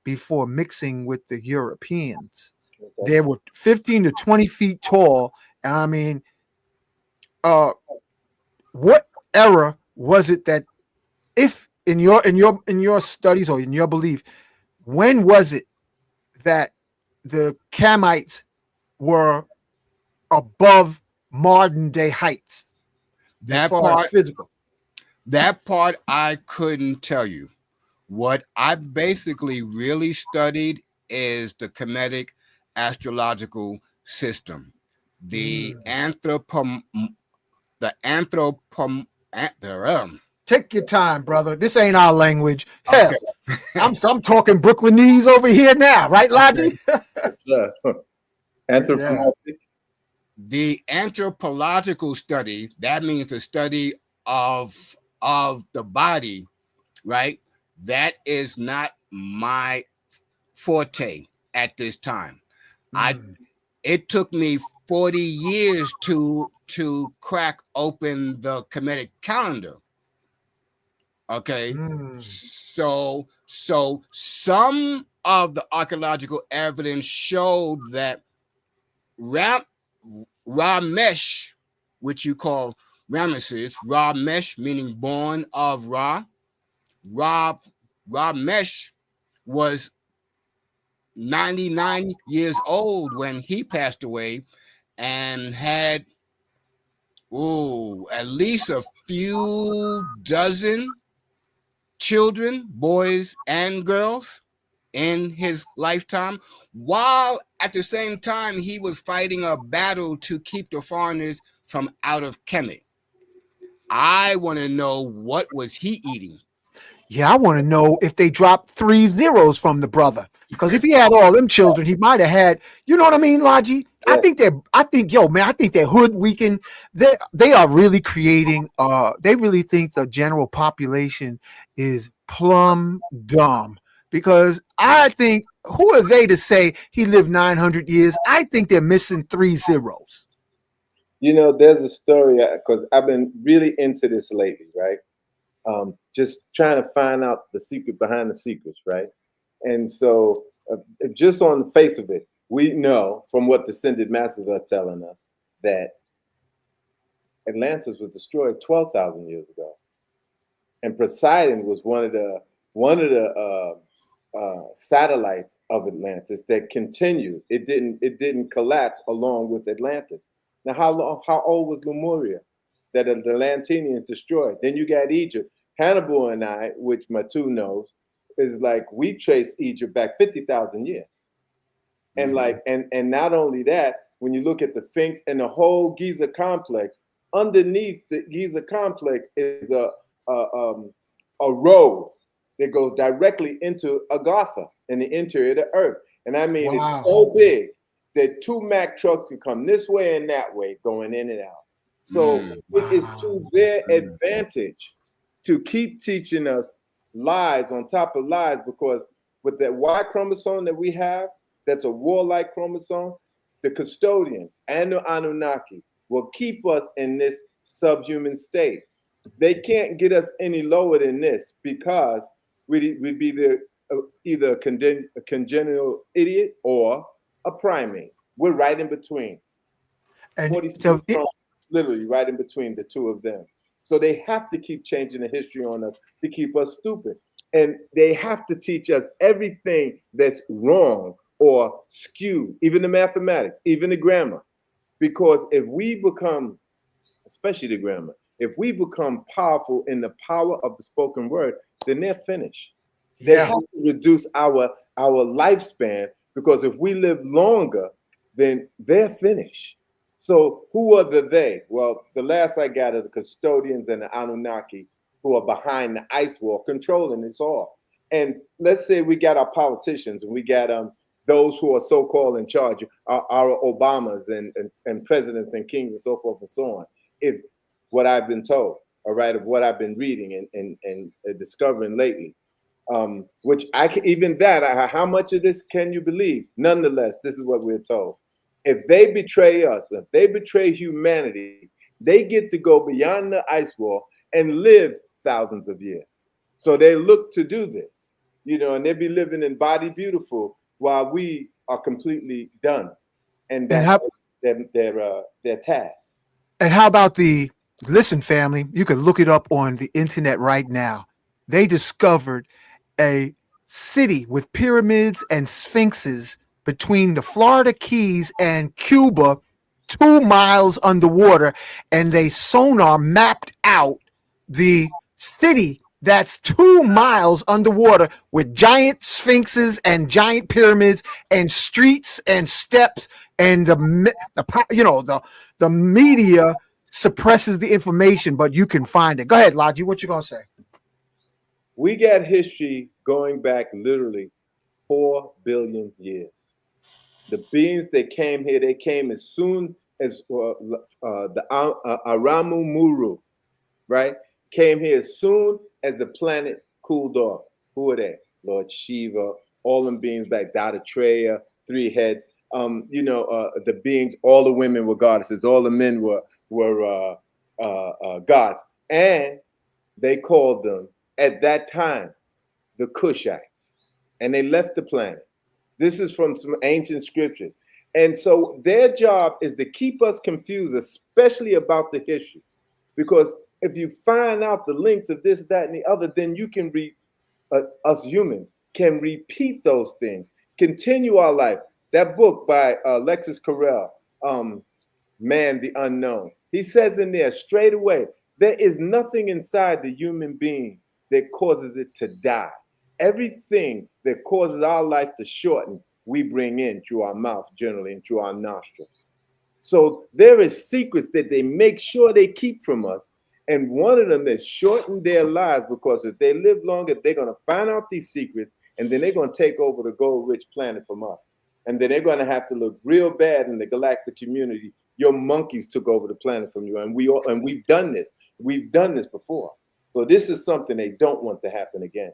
before mixing with the Europeans. Okay. They were 15 to 20 feet tall. And I mean, what era was it that, if in your studies or in your belief, when was it that the Kemites were above modern day heights? That part, physical. That part I couldn't tell you. What I basically really studied is the Kemetic astrological system, the Take your time, brother. This ain't our language. Hell, okay. I'm talking Brooklynese over here now, right, Logic? Yes, sir. Anthropomorphic. Yeah. The anthropological study, that means the study of the body, right? That is not my forte at this time. It took me 40 years to crack open the Kemetic calendar. Okay. So some of the archaeological evidence showed that Ramesh, which you call Ramesses, Ramesh meaning born of Ra, Ramesh was 99 years old when he passed away, and had at least a few dozen children, boys and girls, in his lifetime, while at the same time he was fighting a battle to keep the foreigners from out of Kemet. I want to know, what was he eating? Yeah, I want to know if they dropped 3 zeros from the brother. Because if he had all them children, he might have had, you know what I mean, Logi? Yeah. I think, yo, man, I think they're hoodwinking. They are really creating, they really think the general population is plumb dumb. Because I think, who are they to say he lived 900 years? I think they're missing 3 zeros. You know, there's a story because I've been really into this lately, right? Just trying to find out the secret behind the secrets, right? And so, just on the face of it, we know from what descended masters are telling us that Atlantis was destroyed 12,000 years ago, and Poseidon was one of the satellites of Atlantis that continued. It didn't collapse along with Atlantis. Now, how old was Lemuria that the Atlanteans destroyed? Then you got Egypt. Hannibal and I, which Metu knows, is like we trace Egypt back 50,000 years. And like and not only that, when you look at the Sphinx and the whole Giza complex, underneath the Giza complex is a a road that goes directly into Agartha in the interior of the earth. And I mean, it's Wow. so big that 2 Mack trucks can come this way and that way, going in and out. So it is to their advantage to keep teaching us lies on top of lies, because with that Y chromosome that we have, that's a warlike chromosome, the custodians and the Anunnaki will keep us in this subhuman state. They can't get us any lower than this because we'd be either a congenital idiot or a primate. We're right in between. And 46 so literally right in between the two of them. So they have to keep changing the history on us to keep us stupid. And they have to teach us everything that's wrong or skewed, even the mathematics, even the grammar. Because if we become, especially the grammar, if we become powerful in the power of the spoken word, then they're finished. They yeah. have to reduce our lifespan, because if we live longer, then they're finished. So who are the they? Well, the last I got are the custodians and the Anunnaki, who are behind the ice wall controlling this all. And let's say we got our politicians and we got those who are so-called in charge, our Obamas and presidents and kings and so forth and so on. If what I've been told, all right, of what I've been reading and discovering lately, which I can, even that, how much of this can you believe? Nonetheless, this is what we're told. If they betray us, if they betray humanity, they get to go beyond the ice wall and live thousands of years. So they look to do this, and they be living in body beautiful while we are completely done. And and that's how their task. And how about listen, family, you can look it up on the internet right now. They discovered a city with pyramids and sphinxes between the Florida Keys and Cuba, 2 miles underwater, and they sonar mapped out the city that's 2 miles underwater with giant sphinxes and giant pyramids and streets and steps, and the media suppresses the information, but you can find it. Go ahead, Logi. What you gonna say? We got history going back literally 4 billion years. The beings that came here, they came as soon as the Aramu Muru, right? Came here as soon as the planet cooled off. Who are they? Lord Shiva, all them beings back, Dattatreya, 3 heads. The beings, all the women were goddesses, all the men were gods, and they called them at that time the Kushites, and they left the planet. This is from some ancient scriptures. And so their job is to keep us confused, especially about the history. Because if you find out the links of this, that, and the other, then you can us humans can repeat those things, continue our life. That book by Alexis Carrel, Man the Unknown, he says in there straight away, there is nothing inside the human being that causes it to die. Everything that causes our life to shorten, we bring in through our mouth generally and through our nostrils. So there is secrets that they make sure they keep from us. And one of them that shortened their lives, because if they live longer, they're going to find out these secrets, and then they're going to take over the gold-rich planet from us. And then they're going to have to look real bad in the galactic community. Your monkeys took over the planet from you, and we've done this. We've done this before. So this is something they don't want to happen again.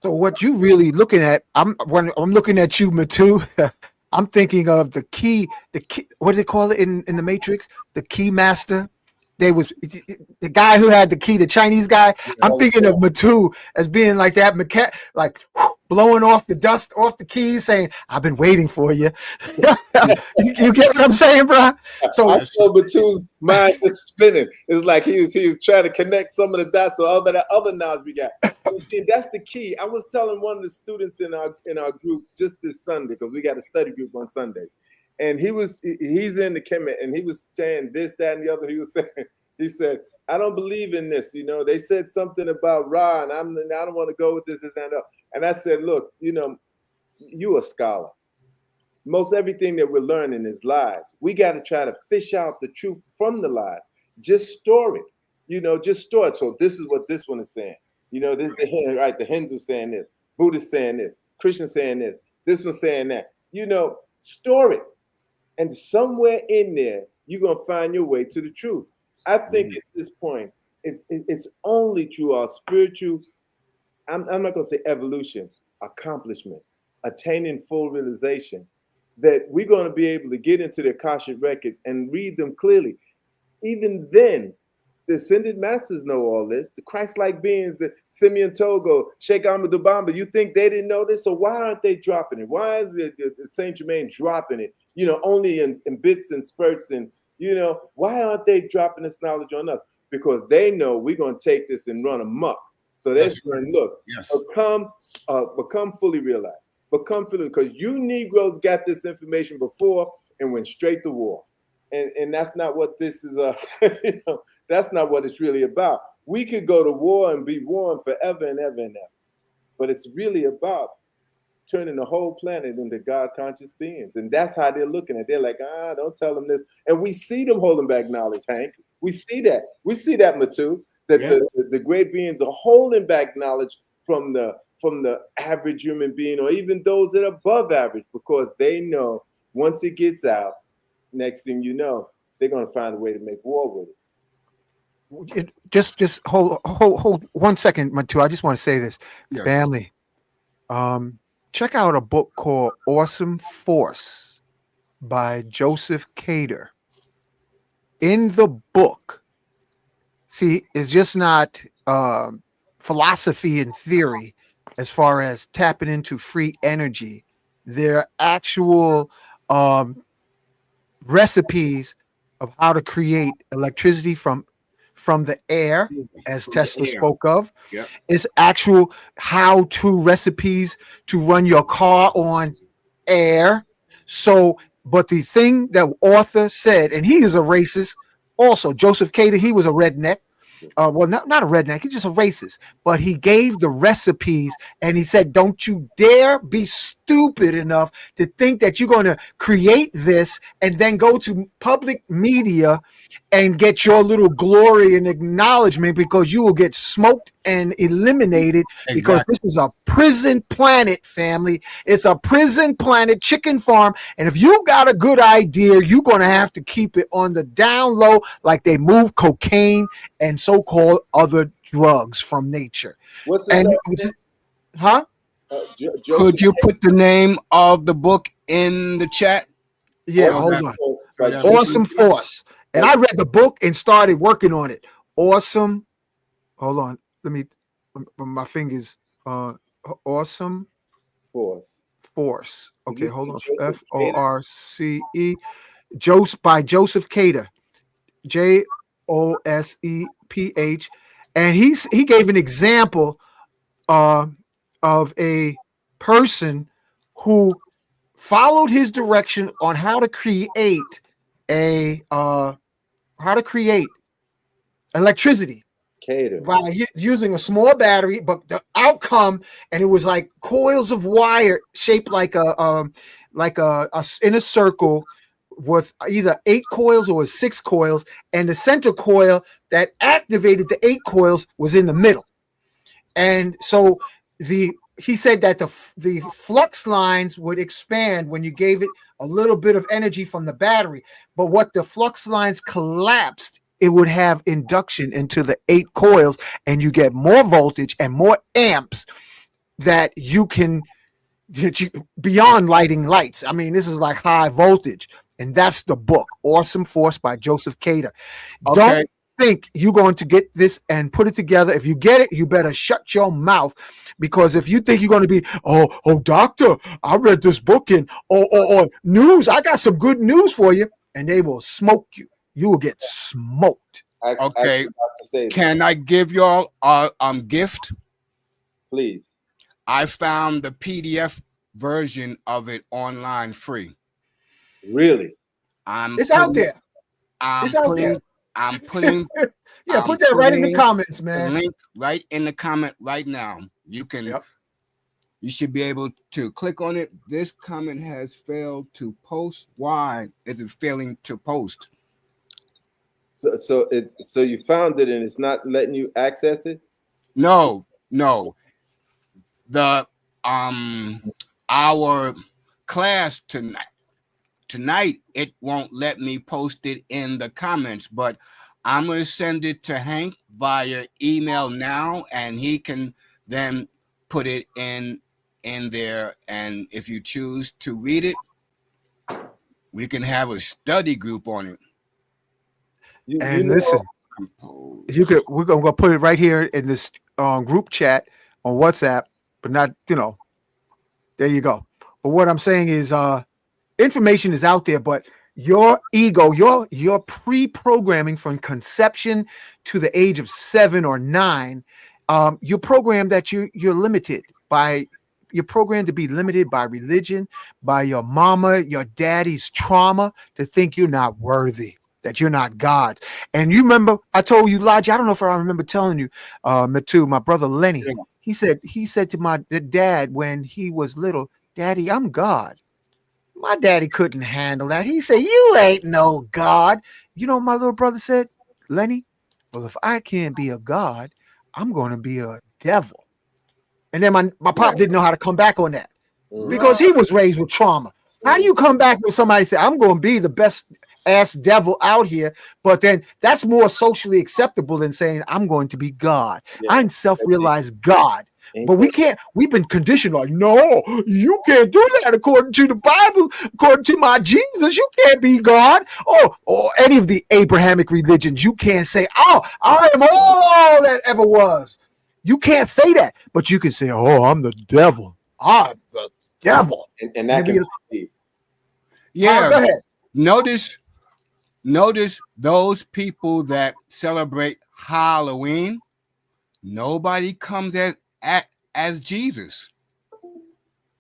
So what you really looking at? When I'm looking at you, Metu. I'm thinking of the key. What do they call it in the Matrix? The key master. They was the guy who had the key, the Chinese guy. I'm thinking of Metu as being like that, like blowing off the dust off the keys, saying, "I've been waiting for you." You get what I'm saying, bro? So I saw Metu's mind just spinning. It's like he was trying to connect some of the dots to all that other knowledge we got. See, that's the key. I was telling one of the students in our group just this Sunday, because we got a study group on Sunday. And he's in the Kemet, and he was saying this, that, and the other. He said, I don't believe in this. You know, they said something about Ra, and I don't want to go with this, and that. And I said, look, you know, you're a scholar. Most everything that we're learning is lies. We got to try to fish out the truth from the lies. Just store it. You know, just store it. So this is what this one is saying. You know, this the Hindu saying this, Buddhist saying this, Christian saying this one saying that. You know, store it. And somewhere in there, you're going to find your way to the truth. I think at this point, it's only through our spiritual, I'm not going to say evolution, accomplishments, attaining full realization, that we're going to be able to get into the Akashic records and read them clearly. Even then, the ascended masters know all this. The Christ-like beings, the Simeon Togo, Sheikh Ahmadou Bamba, you think they didn't know this? So why aren't they dropping it? Why is the Saint Germain dropping it? You know, only in bits and spurts, and you know, why aren't they dropping this knowledge on us? Because they know we're going to take this and run amok. So they're saying, look, become fully realized. Become fully, because you Negroes got this information before and went straight to war. And that's not what this is, you know, that's not what it's really about. We could go to war and be warned forever and ever and ever. But it's really about turning the whole planet into God-conscious beings. And that's how they're looking at it. They're like, don't tell them this. And we see them holding back knowledge, Hank. We see that. We see that, Metu, that the great beings are holding back knowledge from the average human being, or even those that are above average, because they know once it gets out, next thing you know, they're going to find a way to make war with it. Just hold 1 second, Metu. I just want to say this, family. Check out a book called Awesome Force by Joseph Cater. In the book, see, it's just not philosophy and theory as far as tapping into free energy. There are actual recipes of how to create electricity from the air, as Tesla spoke of. It's actual how-to recipes to run your car on air. So, but the thing that author said, and he is a racist also, Joseph Cater, he was a redneck. Well, not a redneck, he's just a racist. But he gave the recipes, and he said, don't you dare be stupid enough to think that you're going to create this and then go to public media and get your little glory and acknowledgement, because you will get smoked and eliminated. Because this is a prison planet, family. It's a prison planet, chicken farm. And if you got a good idea, you're going to have to keep it on the down low, like they move cocaine and so-called other drugs from nature. What's that? Huh? Could you put the name of the book in the chat? Yeah, hold on. Awesome Force. And I read the book and started working on it. Awesome. Hold on. Let me, my fingers. Awesome Force. Okay, hold on. Force. By Joseph Cater. Joseph. And he gave an example of a person who followed his direction on how to create electricity by using a small battery, but the outcome, and it was like coils of wire shaped like a in a circle with either 8 coils or 6 coils, and the center coil that activated the 8 coils was in the middle. And so he said that the flux lines would expand when you gave it a little bit of energy from the battery. But what the flux lines collapsed, it would have induction into the 8 coils, and you get more voltage and more amps that you can beyond lighting lights. I mean, this is like high voltage. And that's the book, Awesome Force by Joseph Cater. Okay. Don't think you're going to get this and put it together. If you get it, you better shut your mouth, because if you think you're going to be, oh, doctor, I read this book in or news, I got some good news for you, and they will smoke you. You will get smoked. Okay. To say Can I give y'all a gift? please. I found the PDF version of it online free. Really? It's out there. I'm putting Yeah, put that right in the comments, the man. link right in the comment right now. You can you should be able to click on it. This comment has failed to post. Why is it failing to post? So you found it and it's not letting you access it? No. The our class tonight it won't let me post it in the comments, but I'm going to send it to Hank via email now, and he can then put it in there. And if you choose to read it, we can have a study group on it. Listen, we're gonna put it right here in this group chat on WhatsApp, but not, there you go. But what I'm saying is information is out there, but your ego, your pre-programming from conception to the age of 7 or 9, you're programmed that you're limited by. You're programmed to be limited by religion, by your mama, your daddy's trauma, to think you're not worthy, that you're not God. And you remember, I told you, Lodge, I don't know if I remember telling you, Metu, my brother Lenny, he said to my dad when he was little, Daddy, I'm God. My daddy couldn't handle that. He said, you ain't no God. You know what my little brother said? Lenny, well, if I can't be a God, I'm going to be a devil. And then my pop didn't know how to come back on that because he was raised with trauma. How do you come back with somebody say, I'm going to be the best ass devil out here, but then that's more socially acceptable than saying I'm going to be God. I'm self-realized God. But we can't, we've been conditioned like, no, you can't do that according to the Bible, according to my Jesus, you can't be God. Or any of the Abrahamic religions, you can't say, I am all that ever was. You can't say that, but you can say, I'm the devil. I'm the devil. And that can be. Yeah. Go ahead. Notice those people that celebrate Halloween, nobody comes as Jesus.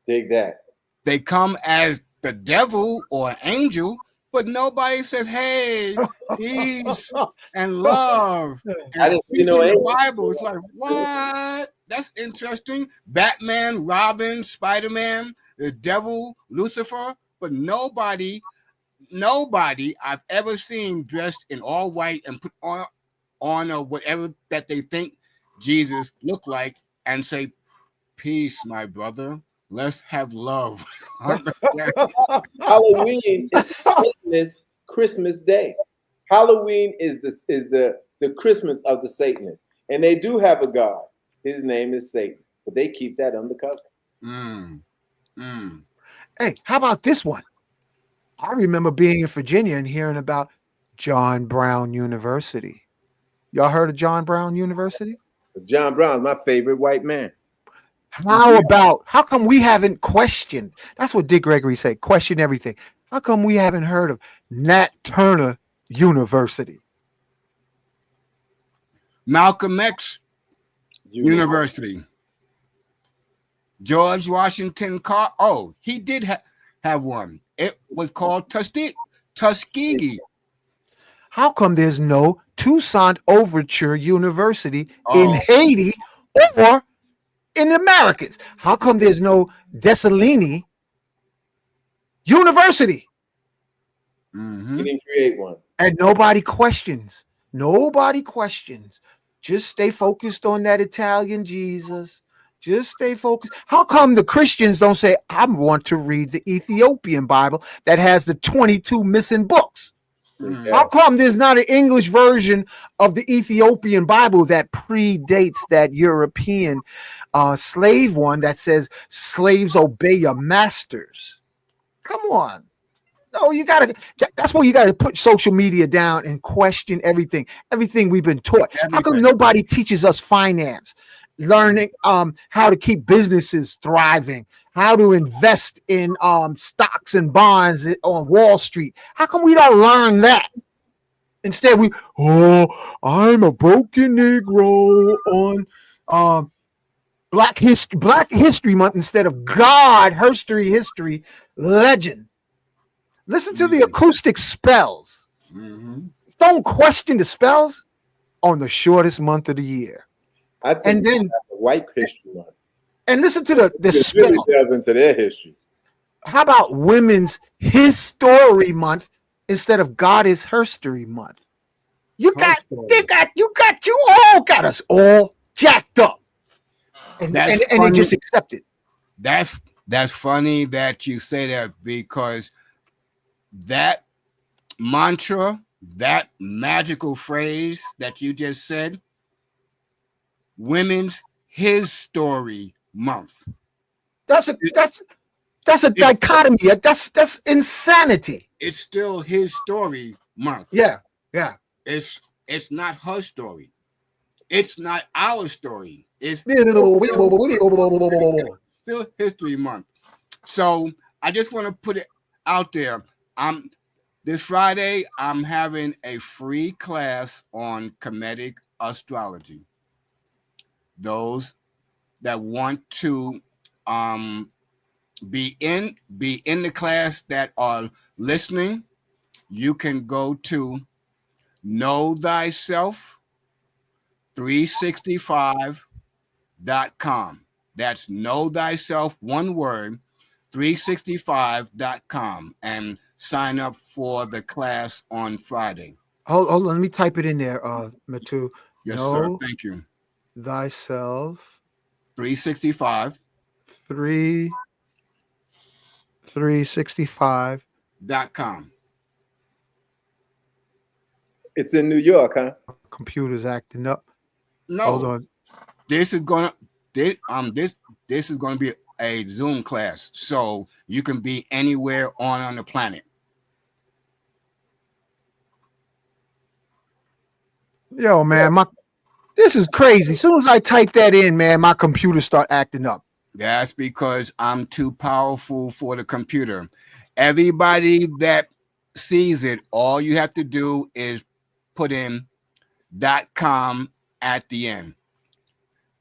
Dig that. They come as the devil or angel, but nobody says, hey, peace and love. And I didn't see no the angel. Bible. It's like, what? That's interesting. Batman, Robin, Spider-Man, the devil, Lucifer, but nobody I've ever seen dressed in all white and put on or whatever that they think Jesus looked like and say, peace, my brother. Let's have love. Halloween is Satanist Christmas Day. Halloween is the Christmas of the Satanists. And they do have a God. His name is Satan. But they keep that undercover. Hey, how about this one? I remember being in Virginia and hearing about John Brown University. Y'all heard of John Brown University? John Brown's my favorite white man. How come we haven't questioned? That's what Dick Gregory said, question everything. How come we haven't heard of Nat Turner University? Malcolm X University. George Washington he did have one. It was called Tuskegee. How come there's no Toussaint Overture University in Haiti or in the Americas? How come there's no Dessalines University? He didn't create one. And nobody questions Nobody questions. Just stay focused on that Italian Jesus. Just stay focused. How come the Christians don't say, I want to read the Ethiopian Bible that has the 22 missing books? How come there's not an English version of the Ethiopian Bible that predates that European slave one that says slaves obey your masters? Come on. No, you gotta. That's why you gotta put social media down and question everything we've been taught. How come nobody teaches us finance, learning how to keep businesses thriving, how to invest in stocks and bonds on Wall Street? How come we don't learn that? Instead, I'm a broken Negro on Black History Month instead of God history legend. Listen to the acoustic spells. Don't question the spells on the shortest month of the year. I think And then the white history month. and listen to the It really spell. delves into their history. How about Women's Story Month instead of God is History Month? You all got us all jacked up, and they just accept it. That's funny that you say that, because that mantra, that magical phrase that you just said, Women's His Story Month. That's a dichotomy. That's insanity. It's still His Story Month. Yeah. It's not her story. It's not our story. It's still History Month. So I just want to put it out there. This Friday, I'm having a free class on Kemetic Astrology. Those that want to be in the class that are listening, you can go to knowthyself365.com. That's know thyself, one word, 365.com, and sign up for the class on Friday. Hold on, let me type it in there, Metu. Yes, sir. Thank you. Thyself 365. 365.com. It's in New York, huh? Computer's acting up. No. Hold on. This is gonna be a Zoom class, so you can be anywhere on the planet. Yo, man, this is crazy. As soon as I type that in, man, my computer start acting up. That's because I'm too powerful for the computer. Everybody that sees it, all you have to do is put in .com at the end.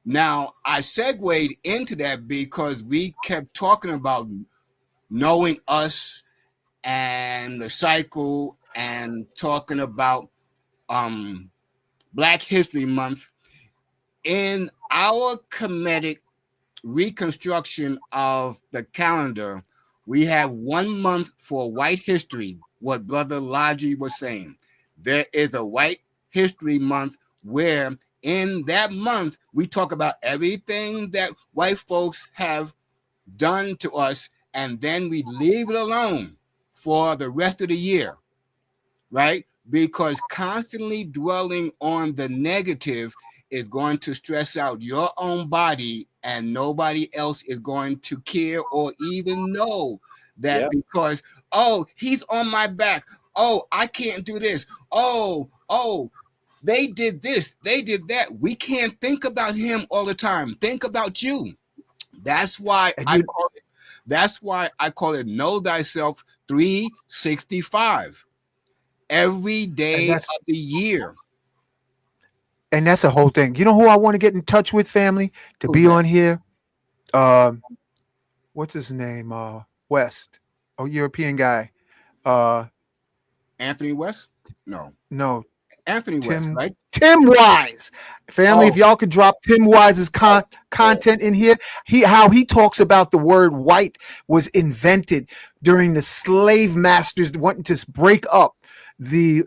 Now, I segued into that because we kept talking about knowing us and the cycle and talking about Black History Month. In our Kemetic reconstruction of the calendar, we have 1 month for white history, what Brother Laji was saying. There is a white history month where in that month, we talk about everything that white folks have done to us, and then we leave it alone for the rest of the year, right? Because constantly dwelling on the negative is going to stress out your own body, and nobody else is going to care or even know that. Because, oh, he's on my back. Oh, I can't do this. Oh, they did this, they did that. We can't think about him all the time. Think about you. That's why I call it Know Thyself 365 every day of the year. And that's a whole thing. You know who I want to get in touch with, family, to be on here? What's his name? West. Oh, European guy. Anthony West? No. Anthony Tim West, right? Tim Wise. Family, if y'all could drop Tim Wise's content in here, how he talks about the word white was invented during the slave masters wanting to break up the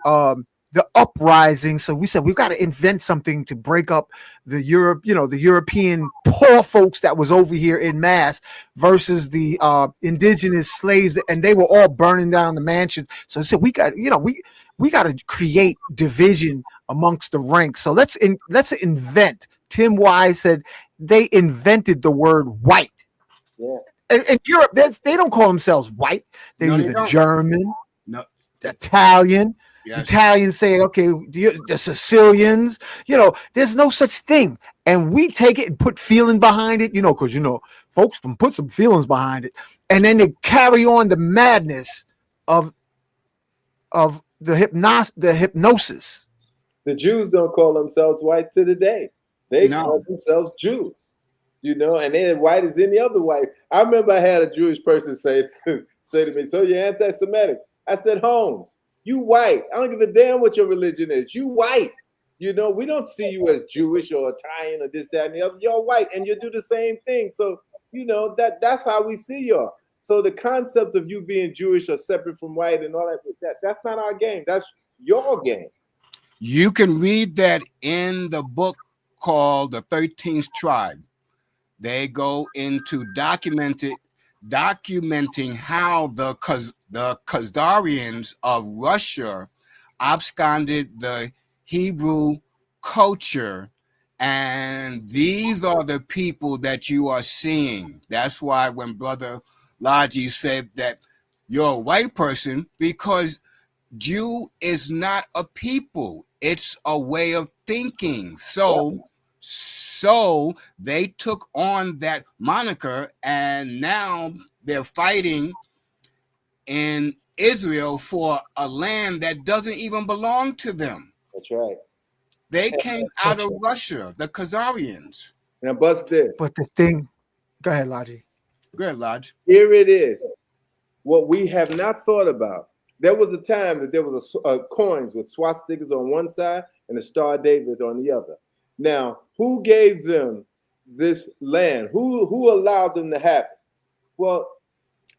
the uprising. So we said we've got to invent something to break up the the European poor folks that was over here in mass versus the indigenous slaves, and they were all burning down the mansion. So we said we got to create division amongst the ranks. So let's invent. Tim Wise said they invented the word white. Yeah. And Europe, they don't call themselves white. They're either German, No. Italian. Yes. Italians say, okay, the Sicilians, there's no such thing. And we take it and put feeling behind it, because, folks can put some feelings behind it. And then they carry on the madness of the hypnosis. The Jews don't call themselves white to the day. They call themselves Jews, and they're white as any other white. I remember I had a Jewish person say to me, "So you're anti-Semitic?" I said, "Holmes, you white. I don't give a damn what your religion is. You white. We don't see you as Jewish or Italian or this, that, and the other. You're white, and you do the same thing. So, that's how we see y'all. So the concept of you being Jewish or separate from white and all that's not our game. That's your game." You can read that in the book called The 13th Tribe. They go into documenting how the Khazarians of Russia absconded the Hebrew culture, and these are the people that you are seeing. That's why when Brother Laji said that you're a white person, because Jew is not a people, it's a way of thinking. So they took on that moniker, and now they're fighting in Israel for a land that doesn't even belong to them. That's right. They came out of Russia, the Khazarians. Now bust this. But the thing, go ahead, Lodgy. Go ahead, Lodge. Here it is. What we have not thought about. There was a time that there was coins with swastikas on one side and a Star David on the other. Now, who gave them this land? Who allowed them to have it? Well,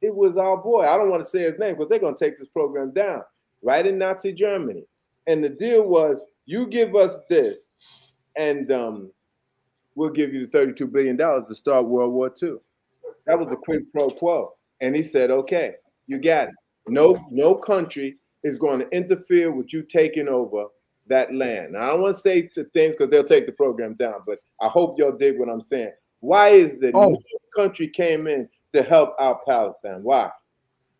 it was our boy. I don't want to say his name because they're going to take this program down. Right in Nazi Germany. And the deal was, you give us this, and we'll give you the $32 billion to start World War II. That was the quid pro quo. And he said, okay, you got it. No country is going to interfere with you taking over that land. Now, I don't want to say to things because they'll take the program down, but I hope y'all dig what I'm saying. Why is that no country came in to help out Palestine? Why?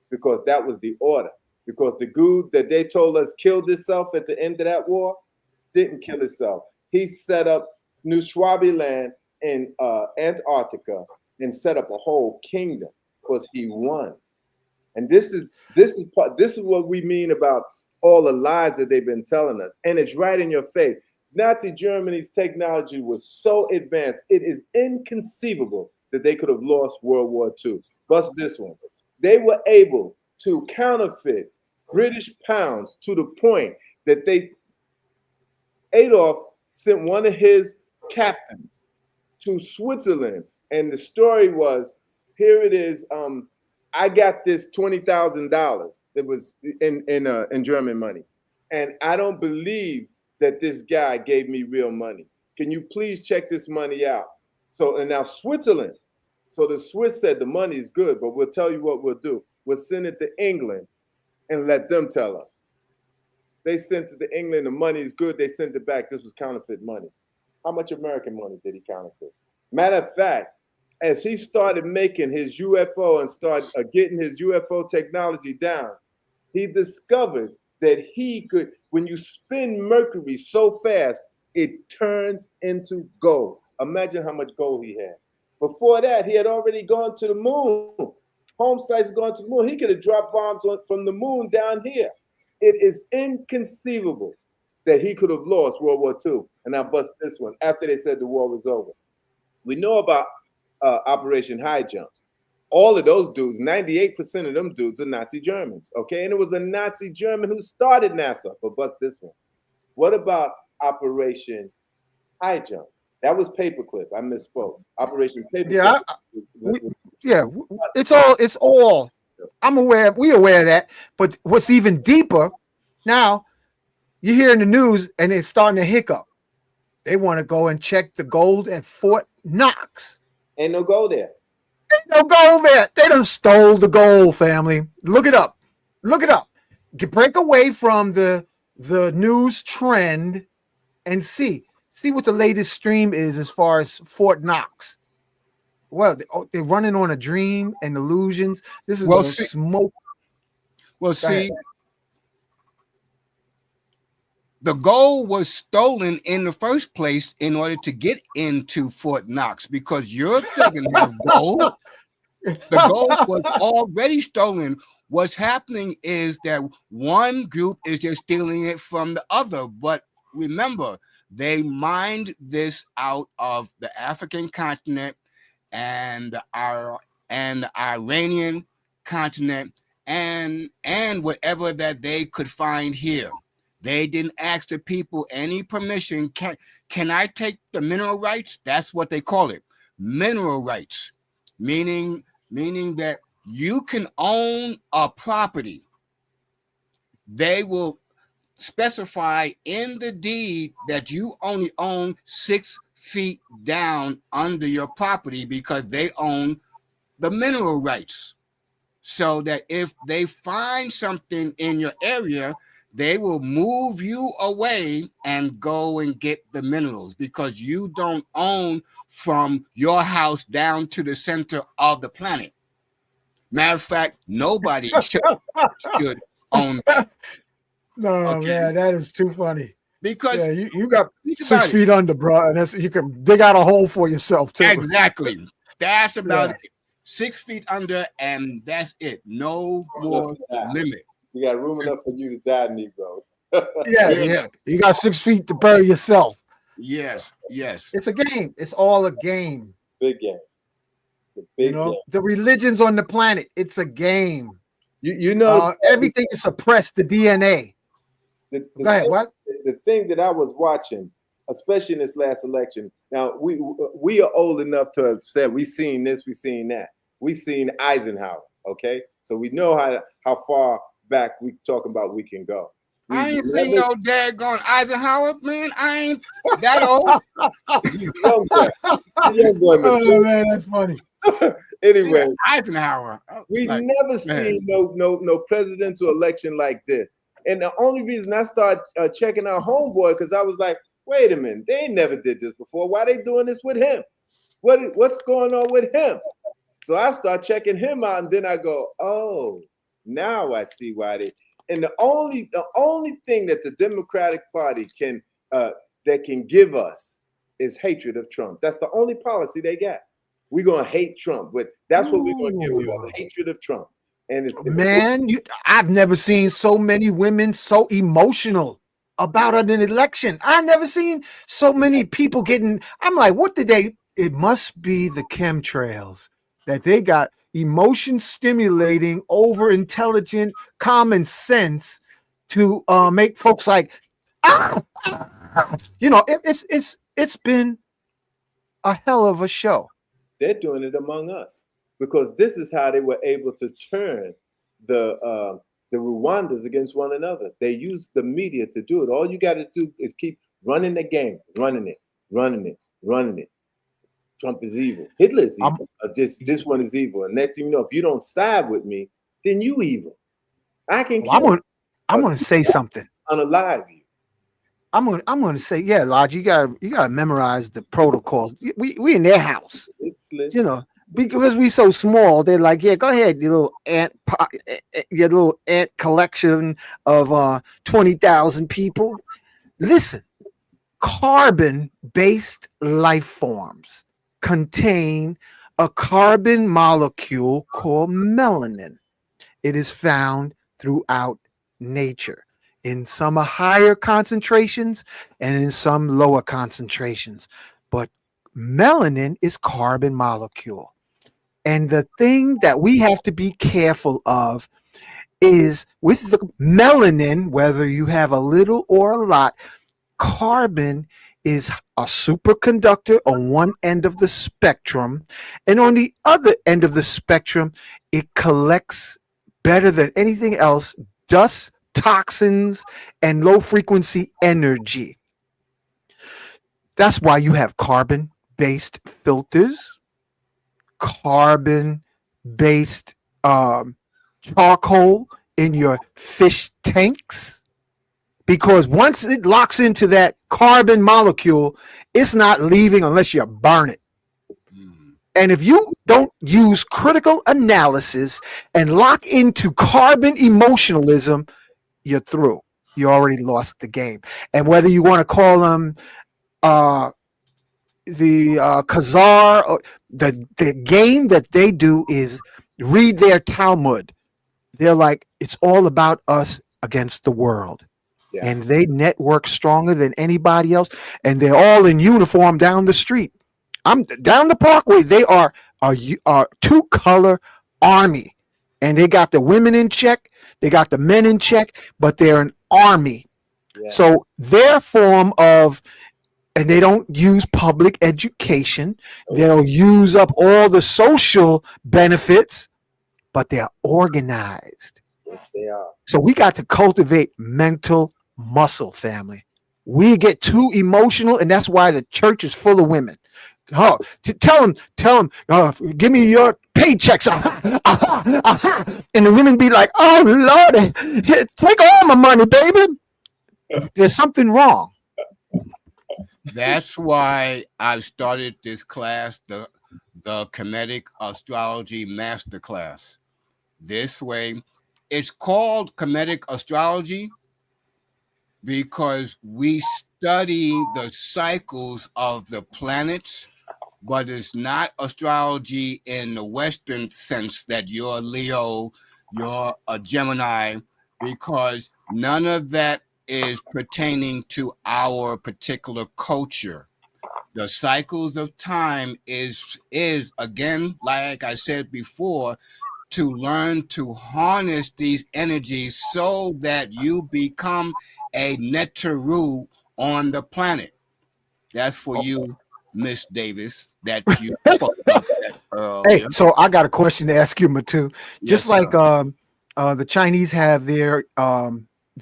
Because that was the order. Because the dude that they told us killed himself at the end of that war didn't kill himself. He set up New Swaziland in Antarctica and set up a whole kingdom because he won. And this is what we mean about all the lies that they've been telling us. And it's right in your face. Nazi Germany's technology was so advanced, it is inconceivable that they could have lost World War II. Bust this one. They were able to counterfeit British pounds to the point that Adolf sent one of his captains to Switzerland. And the story was, here it is, I got this $20,000. It was in German money. And I don't believe that this guy gave me real money. Can you please check this money out? And now Switzerland. So the Swiss said the money is good, but we'll tell you what we'll do. We'll send it to England and let them tell us. They sent it to England, the money is good. They sent it back. This was counterfeit money. How much American money did he counterfeit? Matter of fact, as he started making his UFO and started getting his UFO technology down, he discovered that he could, when you spin mercury so fast, it turns into gold. Imagine how much gold he had. Before that, he had already gone to the moon. Home slice has gone to the moon. He could have dropped bombs from the moon down here. It is inconceivable that he could have lost World War II. And I bust this one after they said the war was over. We know about Operation High Jump. All of those dudes, 98% of them dudes are Nazi Germans, okay? And it was a Nazi German who started NASA, but bust this one. What about Operation High Jump? That was Paperclip. I misspoke. Operation Paperclip. It's all. We're aware of that. But what's even deeper now, You hear in the news and it's starting to hiccup. They want to go and check the gold at Fort Knox. Ain't no gold there. Ain't no gold there. They done stole the gold, family. Look it up. Look it up. Break away from the news trend and see what the latest stream is as far as Fort Knox. Well, they're running on a dream and illusions. This is smoke. Well, see, the gold was stolen in the first place in order to get into Fort Knox because Europe doesn't have gold. The gold was already stolen. What's happening is that one group is just stealing it from the other. But remember, they mined this out of the African continent and the Iranian continent and whatever that they could find here. They didn't ask the people any permission. Can I take the mineral rights? That's what they call it. Mineral rights, meaning that you can own a property. They will specify in the deed that you only own 6 feet down under your property because they own the mineral rights. So that if they find something in your area, they will move you away and go and get the minerals because you don't own from your house down to the center of the planet. Matter of fact, nobody should own that. No, okay? Man, that is too funny. Because you got 6 feet under, bro, and you can dig out a hole for yourself too. Exactly. That's about it. 6 feet under, and that's it. No more limit. You got room enough for you to die, Negroes. Yeah. You got 6 feet to bury yourself. Yes. It's a game. It's all a game. Big game. Game. The religions on the planet. It's a game. You know, everything is suppressed. The DNA. Go ahead. What? The thing that I was watching, especially in this last election. Now we are old enough to have said we seen this, we seen that. We seen Eisenhower. Okay, so we know how far back we talking about we can go. I ain't seen no daggone Eisenhower, man. I ain't that old. Young boy, oh man, that's funny. Anyway, Eisenhower. We never seen no presidential election like this. And the only reason I started checking out Homeboy because I was like, wait a minute, they never did this before. Why they doing this with him? What's going on with him? So I start checking him out, and then I go, oh, now I see why they. And the only thing that the Democratic Party can give us is hatred of Trump. That's the only policy they got. We're gonna hate Trump, but that's what we're gonna give you, the hatred of Trump. And I've never seen so many women so emotional about an election. I never seen so many people getting. I'm like, what did they? It must be the chemtrails that they got emotion stimulating, over intelligent, common sense to make folks like, it's been a hell of a show. They're doing it among us because this is how they were able to turn the Rwandans against one another. They use the media to do it. All you got to do is keep running the game, running it. Trump is evil. Hitler is evil. This one is evil. And next thing you know, if you don't side with me, then you evil. I can. I'm going to say something. Unalive you. I'm going to say, yeah, Lodge. You gotta memorize the protocols. We in their house. It's lit. Because we so small. They're like, yeah, go ahead, your little ant collection of 20,000 people. Listen, carbon-based life forms contain a carbon molecule called melanin. It is found throughout nature. In some higher concentrations and in some lower concentrations. But melanin is carbon molecule. And the thing that we have to be careful of is with the melanin, whether you have a little or a lot, carbon is a superconductor on one end of the spectrum. And on the other end of the spectrum, it collects better than anything else dust toxins, and low frequency energy. That's why you have carbon based filters, carbon based charcoal in your fish tanks. Because once it locks into that carbon molecule, it's not leaving unless you burn it. And if you don't use critical analysis and lock into carbon emotionalism, you're through. You already lost the game. And whether you want to call them the Khazar, or the game that they do is read their Talmud. They're like, it's all about us against the world. Yes. And they network stronger than anybody else. And they're all in uniform down the street. I'm down the parkway. They are a two-color army. And they got the women in check. They got the men in check, but they're an army. Yeah. So their form of, and they don't use public education. They'll use up all the social benefits, but they're organized. Yes, they are. So we got to cultivate mental muscle, family. We get too emotional, and that's why the church is full of women. Oh, tell them, give me your paychecks. And the women be like, oh, Lord, take all my money, baby. There's something wrong. That's why I started this class, the Kemetic Astrology Master Class. This way, it's called Kemetic Astrology because we study the cycles of the planets, but it's not astrology in the Western sense that you're a Leo, you're a Gemini, because none of that is pertaining to our particular culture. The cycles of time is again, like I said before, to learn to harness these energies so that you become a Neteru on the planet. That's for you, Miss Davis, that you spoke about that earlier. Hey, so I got a question to ask you, Metu. Just Yes, like sir. the Chinese have their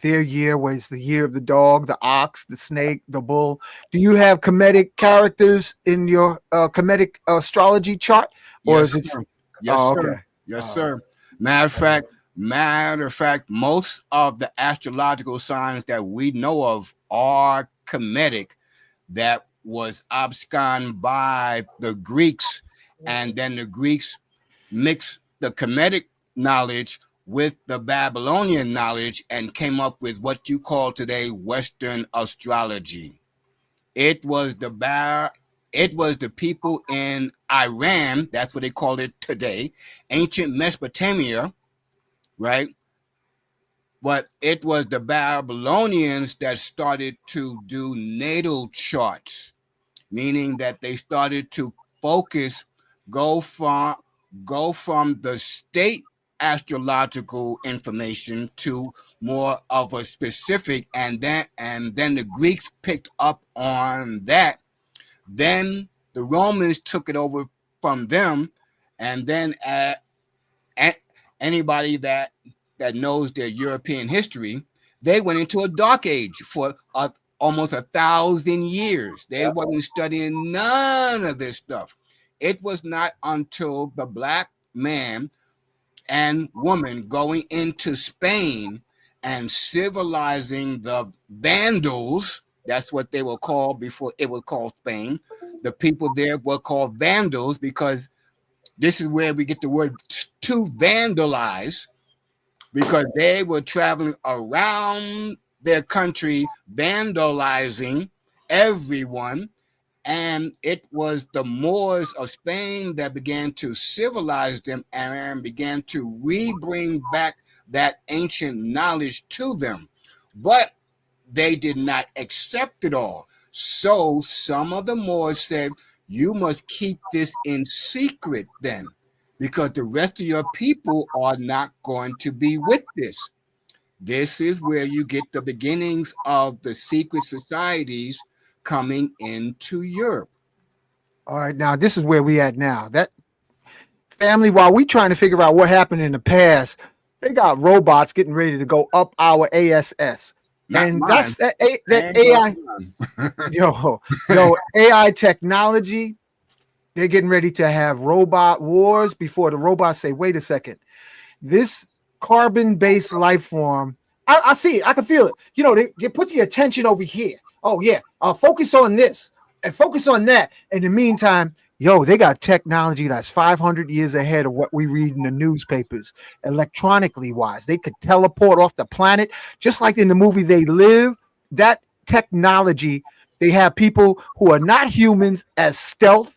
year, where it's the year of the dog, the ox, the snake, the bull. Do you have Kemetic characters in your Kemetic astrology chart, or Yes, is it? sir. Yes, Oh, sir. okay. Yes, sir. Matter of fact, most of the astrological signs that we know of are Kemetic, that was absconded by the Greeks, and then the Greeks mixed the Kemetic knowledge with the Babylonian knowledge and came up with what you call today Western astrology. It was the people in Iran, that's what they call it today, ancient Mesopotamia, right? But it was the Babylonians that started to do natal charts, meaning that they started to focus, go from the state astrological information to more of a specific, and then the Greeks picked up on that. Then the Romans took it over from them, and then anybody that knows their European history, they went into a dark age for almost 1,000 years. They wasn't studying none of this stuff. It was not until the black man and woman going into Spain and civilizing the Vandals, that's what they were called before it was called Spain. The people there were called Vandals because this is where we get the word to vandalize, because they were traveling around their country, vandalizing everyone. And it was the Moors of Spain that began to civilize them and began to bring back that ancient knowledge to them. But they did not accept it all. So some of the Moors said, you must keep this in secret then, because the rest of your people are not going to be with this. This is where you get the beginnings of the secret societies coming into Europe. All right, now this is where we at now. That family, while we trying to figure out what happened in the past, They got robots getting ready to go up our ASS. Not And mine. that's that Ain't AI, mine. yo, AI technology. They're getting ready to have robot wars before the robots say, wait a second, this carbon-based life form, I see it, I can feel it. They put the attention over here. Oh yeah, focus on this and focus on that. In the meantime, they got technology that's 500 years ahead of what we read in the newspapers, electronically wise. They could teleport off the planet, just like in the movie They Live. That technology, they have people who are not humans as stealth.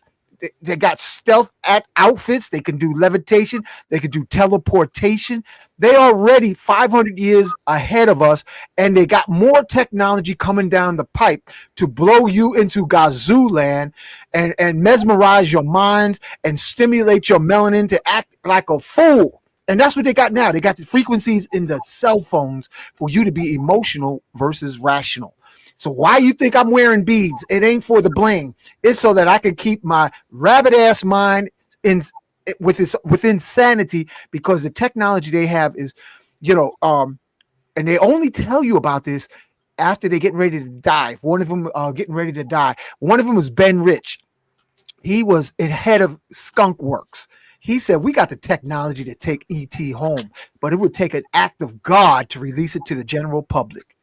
They got stealth outfits. They can do levitation. They can do teleportation. They are already 500 years ahead of us, and they got more technology coming down the pipe to blow you into Gazoo land and mesmerize your minds and stimulate your melanin to act like a fool. And that's what they got now. They got the frequencies in the cell phones for you to be emotional versus rational. So why you think I'm wearing beads? It ain't for the bling. It's so that I can keep my rabbit ass mind within sanity, because the technology they have is, and they only tell you about this after they're getting ready to die. One of them getting ready to die. One of them was Ben Rich. He was head of Skunk Works. He said, we got the technology to take ET home, but it would take an act of God to release it to the general public.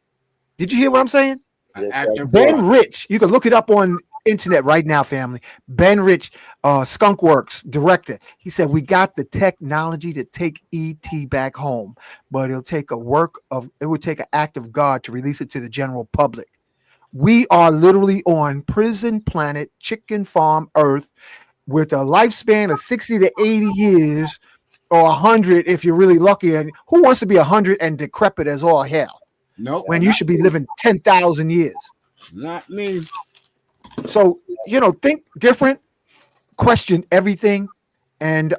Did you hear what I'm saying? Ben Rich, you can look it up on internet right now, family. Ben Rich, Skunk Works director. He said, we got the technology to take ET back home, but it would take an act of God to release it to the general public. We are literally on prison planet, chicken farm Earth, with a lifespan of 60 to 80 years, or 100 if you're really lucky. And who wants to be 100 and decrepit as all hell? Nope. When you should be living 10,000 years. Not me. So, think different, question everything, and,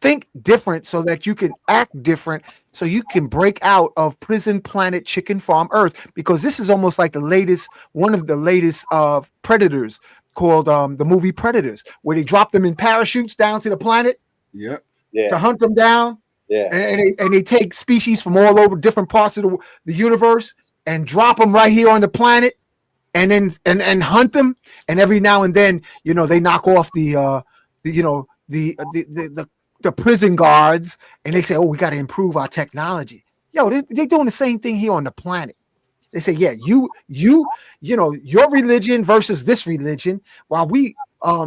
think different so that you can act different, so you can break out of prison planet chicken farm Earth, because this is almost like one of the latest Predators, called the movie Predators, where they drop them in parachutes down to the planet to hunt them down. And they take species from all over different parts of the universe and drop them right here on the planet, and then and hunt them. And every now and then, they knock off the prison guards, and they say, oh, we got to improve our technology. They're doing the same thing here on the planet. They say, yeah, your religion versus this religion, while we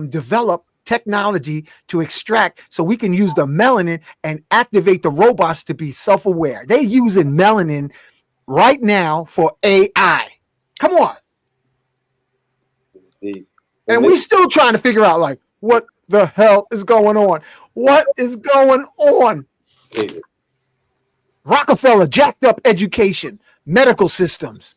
develop technology to extract, so we can use the melanin and activate the robots to be self-aware. They're using melanin right now for AI. Come on. And we still trying to figure out, like, what the hell is going on? What is going on? Rockefeller jacked up education, medical systems.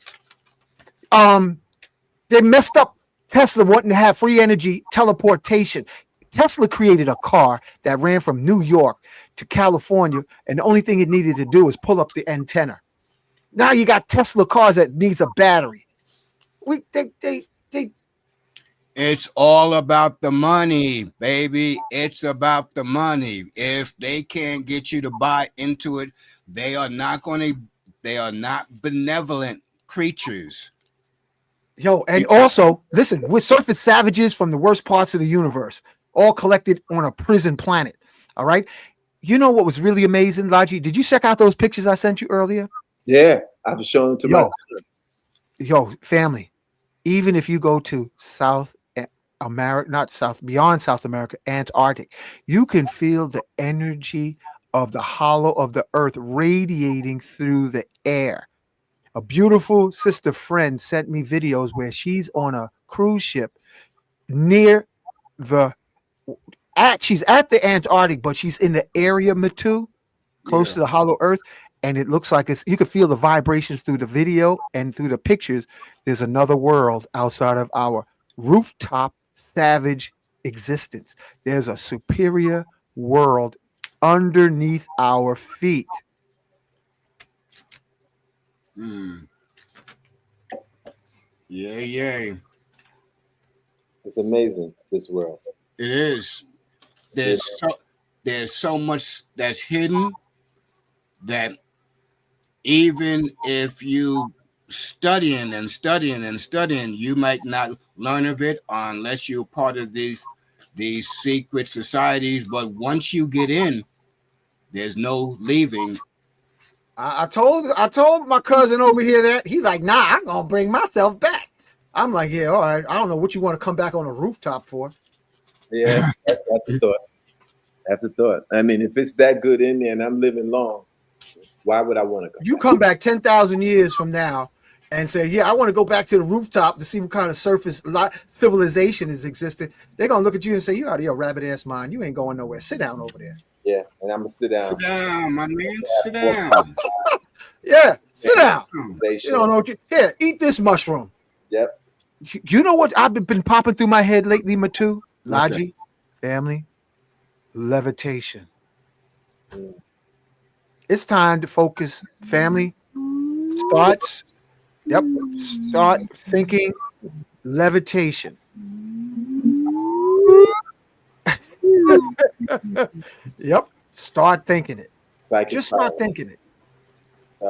They messed up Tesla wanting to have free energy teleportation. Tesla created a car that ran from New York to California, and the only thing it needed to do was pull up the antenna. Now you got Tesla cars that needs a battery. It's all about the money, baby. It's about the money. If they can't get you to buy into it, they are not benevolent creatures. And also, listen, we're surface savages from the worst parts of the universe, all collected on a prison planet. All right. You know what was really amazing, Laji? Did you check out those pictures I sent you earlier? Yeah, I was showing them to my son. Family, even if you go to South America, beyond South America, Antarctic, you can feel the energy of the hollow of the earth radiating through the air. A beautiful sister friend sent me videos where she's on a cruise ship near she's at the Antarctic, but she's in the area Metu, close to the hollow earth. And it looks like you can feel the vibrations through the video and through the pictures. There's another world outside of our rooftop savage existence. There's a superior world underneath our feet. Yeah. It's amazing, this world. It is. there's so much that's hidden that even if you studying and studying and studying, you might not learn of it unless you're part of these secret societies. But once you get in, there's no leaving. I told my cousin over here that he's like, nah, I'm gonna bring myself back. I'm like, yeah, all right. I don't know what you want to come back on a rooftop for. Yeah, that's a thought. That's a thought. I mean, if it's that good in there and I'm living long, why would I want to come? You come back 10,000 years from now and say, yeah, I want to go back to the rooftop to see what kind of surface civilization is existing. They're gonna look at you and say, you out of your rabbit ass mind. You ain't going nowhere. Sit down over there. Yeah, and I'm gonna sit down. Sit down, my man. Sit down. Yeah, sit down. Say You don't know what you here. Eat this mushroom. Yep. You know what I've been popping through my head lately, Metu? Logic, family, levitation. It's time to focus, family. Start thinking levitation. Yep. Start thinking it. Psychic Just power. start thinking it.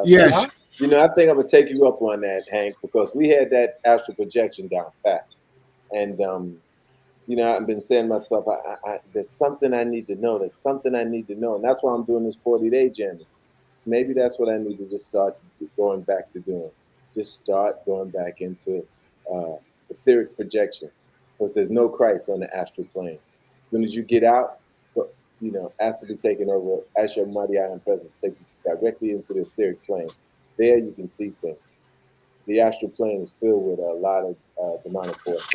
Yes. You know, I think I'm gonna take you up on that, Hank, because we had that astral projection down pat, and you know, I've been saying to myself, there's something I need to know. There's something I need to know, and that's why I'm doing this 40-day journey. Maybe that's what I need to just start going back to doing. Just start going back into etheric projection, because there's no Christ on the astral plane. As soon as you get out, you know, ask to be taken over, as your mighty iron presence take you directly into the etheric plane. There you can see things. The astral plane is filled with a lot of demonic force.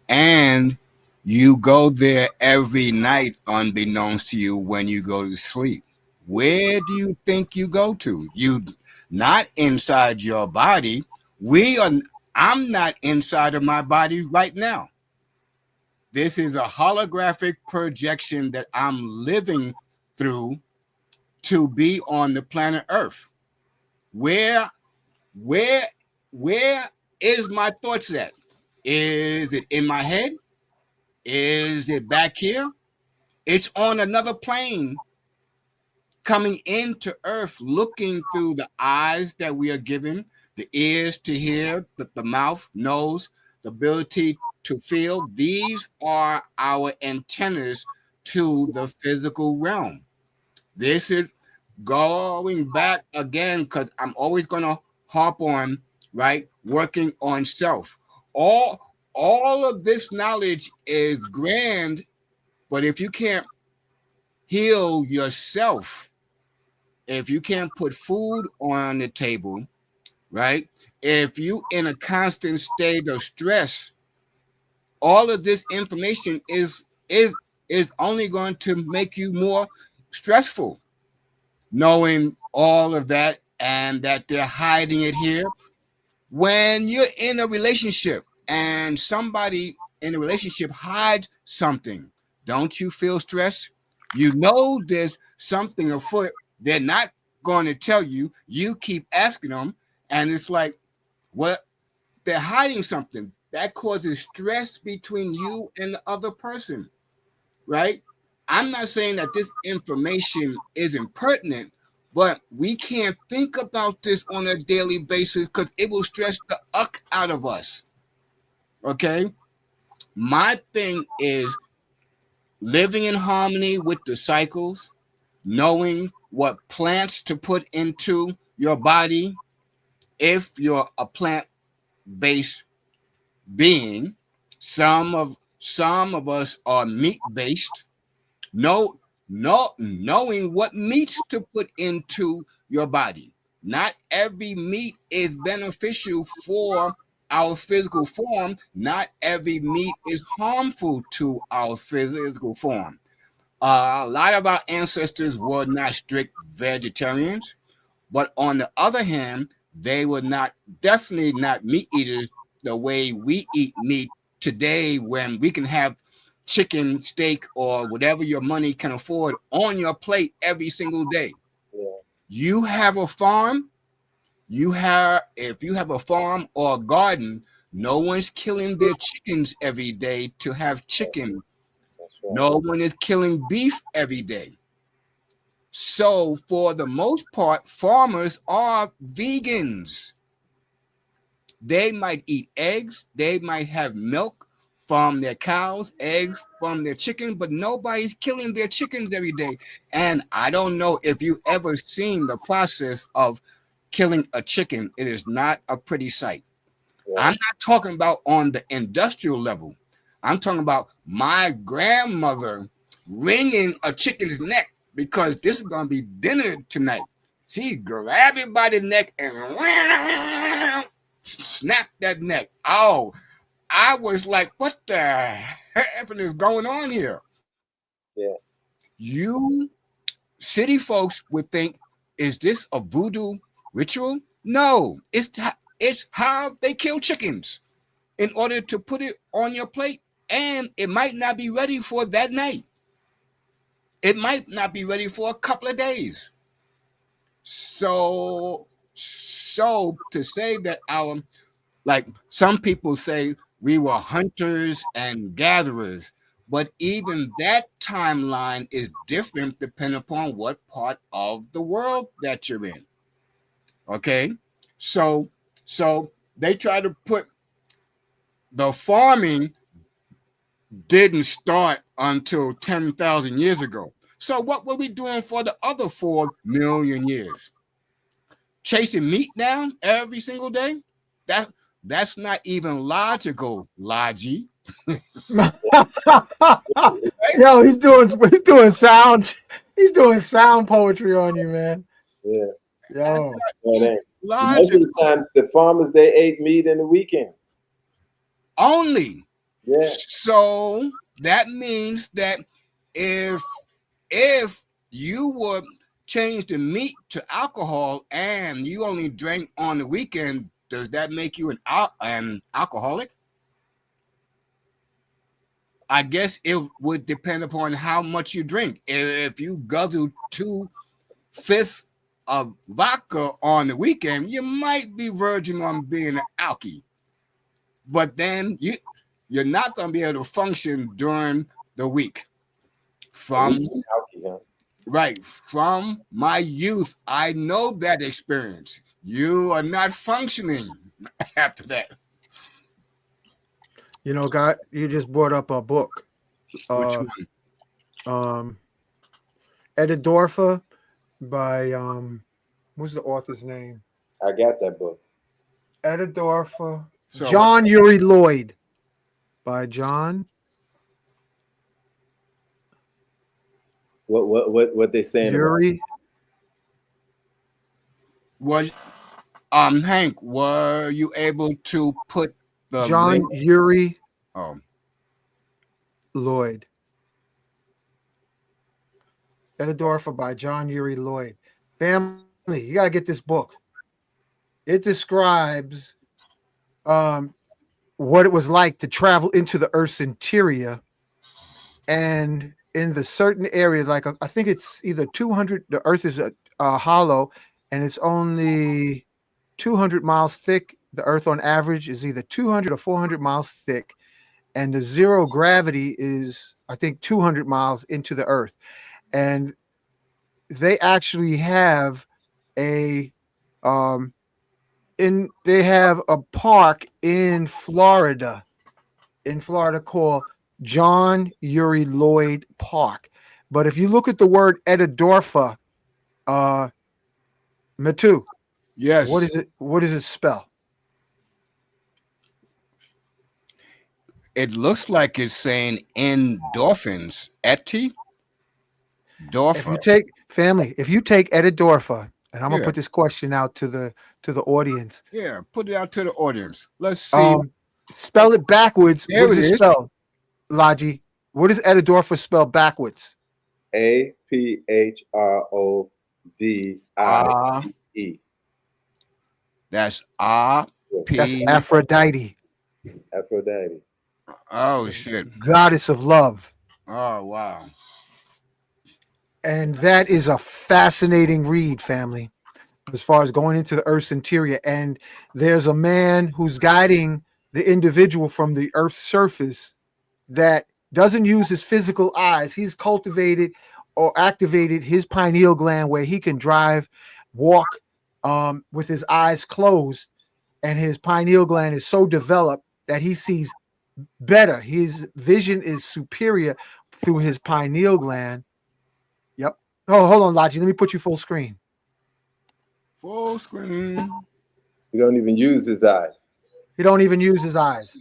And you go there every night unbeknownst to you when you go to sleep. Where do you think you go to? You not inside your body. I'm not inside of my body right now. This is a holographic projection that I'm living through to be on the planet Earth. Where is my thoughts at? Is it in my head? Is it back here? It's on another plane coming into Earth, looking through the eyes that we are given, the ears to hear, the mouth, nose, the ability to feel. These are our antennas to the physical realm. This is going back again, because I'm always going to harp on, right, working on self. All of this knowledge is grand, but if you can't heal yourself, if you can't put food on the table, right, if you in a constant state of stress, all of this information is only going to make you more stressful, knowing all of that, and that they're hiding it here. When you're in a relationship and somebody in a relationship hides something, don't you feel stress? You know there's something afoot. They're not going to tell you. You keep asking them, and it's like, what? They're hiding something. That causes stress between you and the other person, right? I'm not saying that this information isn't pertinent, but we can't think about this on a daily basis because it will stress the uck out of us. Okay? My thing is living in harmony with the cycles, knowing what plants to put into your body. If you're a plant-based being, some of us are meat-based. Knowing what meats to put into your body. Not every meat is beneficial for our physical form. Not every meat is harmful to our physical form. A lot of our ancestors were not strict vegetarians, but on the other hand, they were definitely not meat eaters the way we eat meat today, when we can have chicken, steak, or whatever your money can afford on your plate every single day. Yeah. You have a farm. If you have a farm or a garden, no one's killing their chickens every day to have chicken. No one is killing beef every day. So for the most part, farmers are vegans. They might eat eggs. They might have milk from their cows, eggs from their chickens, but nobody's killing their chickens every day. And I don't know if you've ever seen the process of killing a chicken. It is not a pretty sight. I'm not talking about on the industrial level. I'm talking about my grandmother wringing a chicken's neck because this is going to be dinner tonight. She grabbed it by the neck and snap that neck. Oh, I was like, what the heaven is going on here? Yeah. You city folks would think, is this a voodoo ritual? No, it's how they kill chickens in order to put it on your plate, and it might not be ready for that night. It might not be ready for a couple of days. So to say that like some people say we were hunters and gatherers, but even that timeline is different depending upon what part of the world that you're in. Okay, so they try to put the farming didn't start until 10,000 years ago. So what were we doing for the other 4 million years? Chasing meat down every single day? That's not even logical, Logi. Yo, he's doing sound poetry on you, man. Yeah. Yo. Most of the time, the farmers, they ate meat in the weekends. Only. Yeah. So that means that if you would change the meat to alcohol and you only drink on the weekend, does that make you an alcoholic? I guess it would depend upon how much you drink. If you guzzle 2/5 of vodka on the weekend, you might be verging on being an alky. But then you're not going to be able to function during the week. From my youth, I know that experience. You are not functioning after that. You know, God, you just brought up a book. Which one? Edidorfa by what's the author's name? I got that book. Edidorfa. John Uri Lloyd by John. What they saying? Uri. Was Hank, were you able to put the John link? Uri Lloyd. Edidorfa by John Uri Lloyd. Family, you gotta get this book. It describes what it was like to travel into the Earth's interior, and in the certain area, like I think it's either 200. The Earth is hollow, and it's only 200 miles thick. The Earth, on average, is either 200 or 400 miles thick, and the zero gravity is, I think, 200 miles into the Earth, and they actually have they have a park in Florida called John Uri Lloyd Park. But if you look at the word Edidorfa, Metu, yes, what does it spell? It looks like it's saying endorphins. If you take Edidorfa, and I'm gonna put this question out to the audience. Yeah, put it out to the audience. Let's see. Spell it backwards. There what does it spell? Logi. What does Edidorfa spell backwards? APHRODIE. That's R P. That's Aphrodite. Aphrodite. Oh shit. Goddess of love. Oh wow. And that is a fascinating read, family, as far as going into the Earth's interior. And there's a man who's guiding the individual from the Earth's surface that doesn't use his physical eyes. He's cultivated or activated his pineal gland where he can drive, walk with his eyes closed, and his pineal gland is so developed that he sees better. His vision is superior through his pineal gland. Yep. Oh, hold on, Logi. Let me put you full screen. Full screen. He don't even use his eyes. He don't even use his eyes.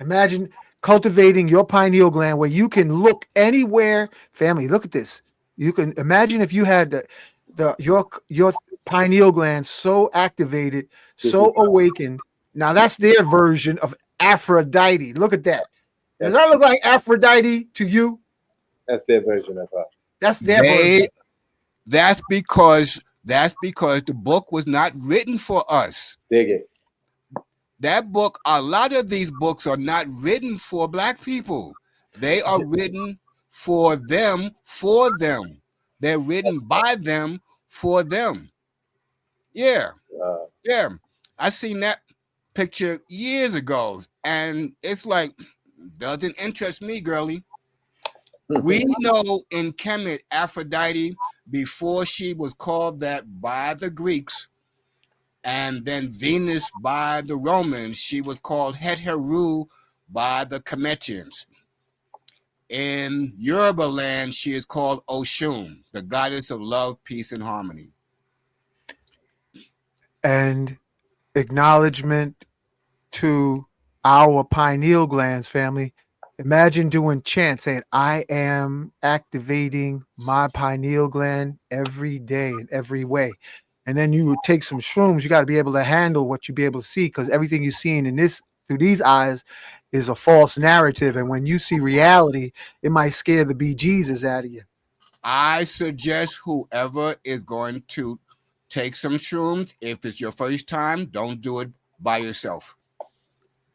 Imagine cultivating your pineal gland where you can look anywhere. Family, look at this. You can imagine if you had your pineal gland so activated, so awakened. Now that's their version of Aphrodite. Look at that. Does that look like Aphrodite to you? That's their version of her. That's their version. That's because the book was not written for us. Dig it. That book, a lot of these books are not written for Black people. They are written for them, for them. They're written by them, for them. Yeah. Yeah. I seen that picture years ago, and it's like, doesn't interest me, girly. We know in Kemet, Aphrodite, before she was called that by the Greeks, and then Venus by the Romans, she was called Heteru by the Kemetians. In Yoruba land, she is called Oshun, the goddess of love, peace, and harmony. And acknowledgement to our pineal glands, family. Imagine doing chants saying, I am activating my pineal gland every day in every way. And then you would take some shrooms. You got to be able to handle what you be able to see, because everything you're seeing in this through these eyes is a false narrative. And when you see reality, it might scare the bejesus out of you. I suggest whoever is going to take some shrooms, if it's your first time, don't do it by yourself.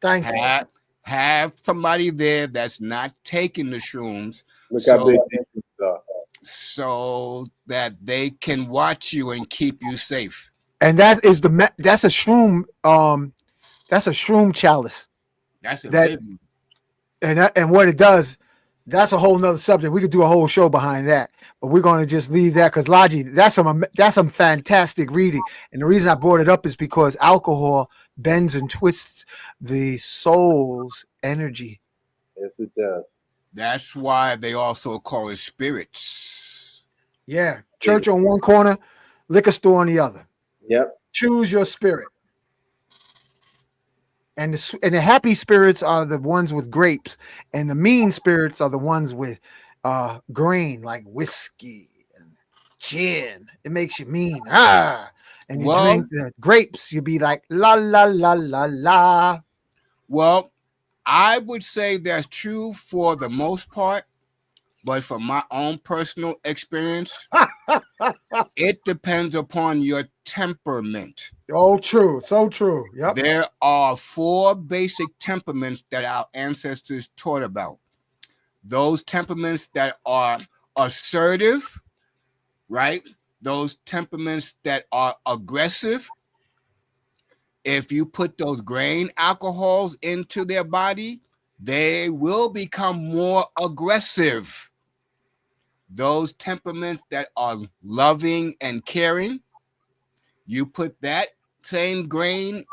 Thank you. Have somebody there that's not taking the shrooms. Look how big these are. So that they can watch you and keep you safe. And that's a shroom. That's a shroom chalice. That's a big one. And what it does, that's a whole nother subject. We could do a whole show behind that, but we're going to just leave that because Logi, that's some fantastic reading. And the reason I brought it up is because alcohol bends and twists the soul's energy. Yes, it does. That's why they also call it spirits. Yeah. Church on one corner, liquor store on the other. Yep. Choose your spirit. And the happy spirits are the ones with grapes, and the mean spirits are the ones with grain, like whiskey and gin. It makes you mean. And you drink the grapes, you be like la la la la la. Well, I would say that's true for the most part, but from my own personal experience, it depends upon your temperament. Oh, true. So true. Yep. There are 4 basic temperaments that our ancestors taught about. Those temperaments that are assertive, right? Those temperaments that are aggressive. If you put those grain alcohols into their body, they will become more aggressive. Those temperaments that are loving and caring, you put that same grain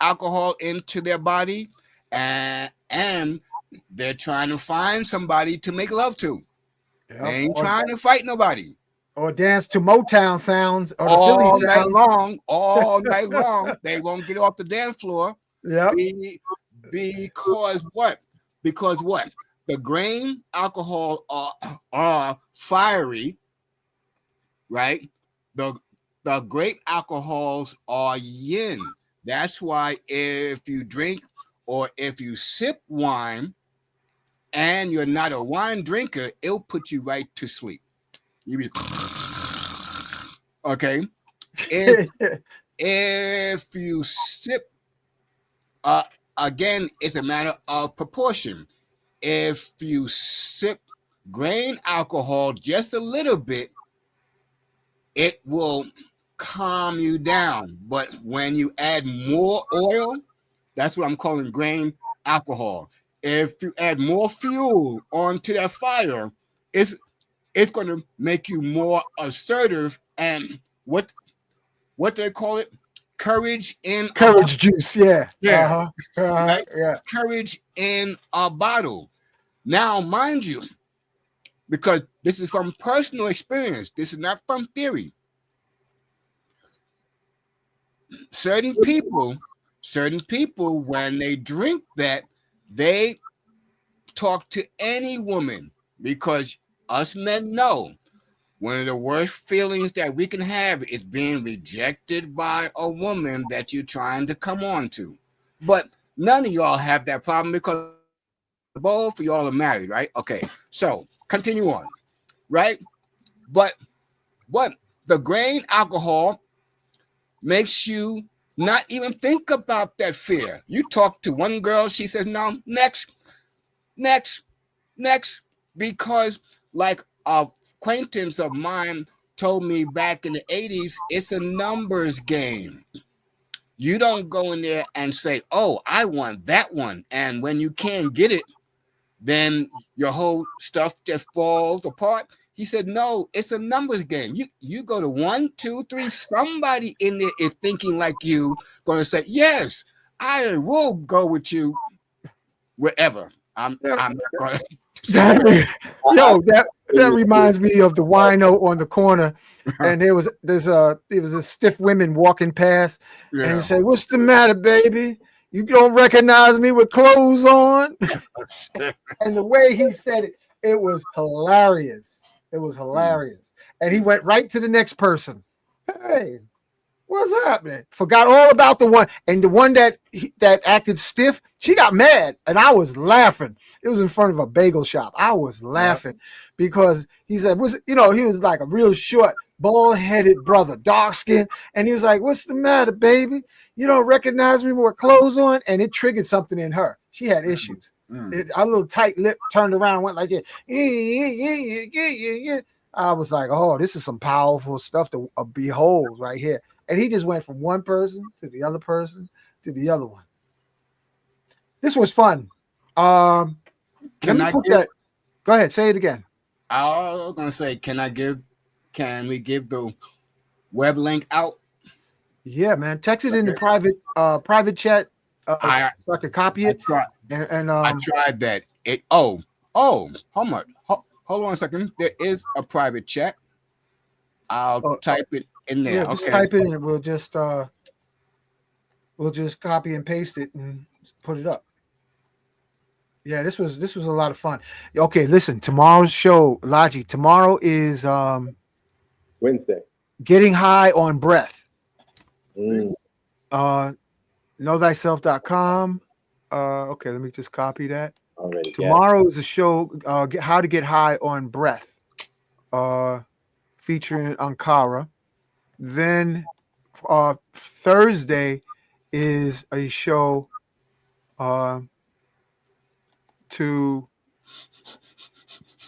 alcohol into their body, and they're trying to find somebody to make love to. Yep. They ain't trying to fight nobody. Or dance to Motown sounds or the Philly sounds. All night long. They won't get off the dance floor. Yeah. Because what? Because what? The grain alcohol are fiery, right? The grape alcohols are yin. That's why if you drink or if you sip wine and you're not a wine drinker, it'll put you right to sleep. You be okay. If you sip, again, it's a matter of proportion. If you sip grain alcohol just a little bit, it will calm you down. But when you add more oil, That's what I'm calling grain alcohol. If you add more fuel onto that fire, it's going to make you more assertive and what do they call it? Courage in a Courage juice, yeah. yeah, right? Yeah. Courage in a bottle. Now, mind you, because this is from personal experience, this is not from theory. Certain people, when they drink that, they talk to any woman because us men know one of the worst feelings that we can have is being rejected by a woman that you're trying to come on to. But none of y'all have that problem because both of y'all are married, right? Okay, so continue on, right? But what the grain alcohol makes you not even think about that fear. You talk to one girl, she says, no, next, because like a acquaintance of mine told me back in the 80s, it's a numbers game. You don't go in there and say, oh, I want that one. And when you can't get it, then your whole stuff just falls apart. He said, no, it's a numbers game. You go to 1, 2, 3. Somebody in there is thinking like you, going to say, yes, I will go with you wherever. I'm not going to. Yo, that reminds me of the wino on the corner, and there was a stiff women walking past, and he said, "What's the matter, baby? You don't recognize me with clothes on?" And the way he said it, it was hilarious. It was hilarious, and he went right to the next person. Hey, what's happening? Forgot all about the one, and the one that acted stiff. She got mad, and I was laughing. It was in front of a bagel shop. I was laughing because he said, he was like a real short, bald-headed brother, dark skin, and he was like, "What's the matter, baby? You don't recognize me with clothes on?" And it triggered something in her. She had issues. Her little tight lip turned around, and went like it. Yeah. I was like, "Oh, this is some powerful stuff to behold right here." And he just went from one person to the other person to the other one. This was fun. Go ahead, say it again. I was gonna say, can we give the web link out? Yeah, man. Text it in the private chat so I could copy it. I tried that. Hold on a second. There is a private chat. I'll type it in there. Yeah, just type it in and we'll just copy and paste it and put it up. Yeah, this was a lot of fun. Okay, listen, tomorrow's show, Logi, tomorrow is Wednesday. Getting high on breath. Knowthyself.com. Okay, let me just copy that. Already. Tomorrow is a show, how to get high on breath, featuring Ankara. Then Thursday is a show to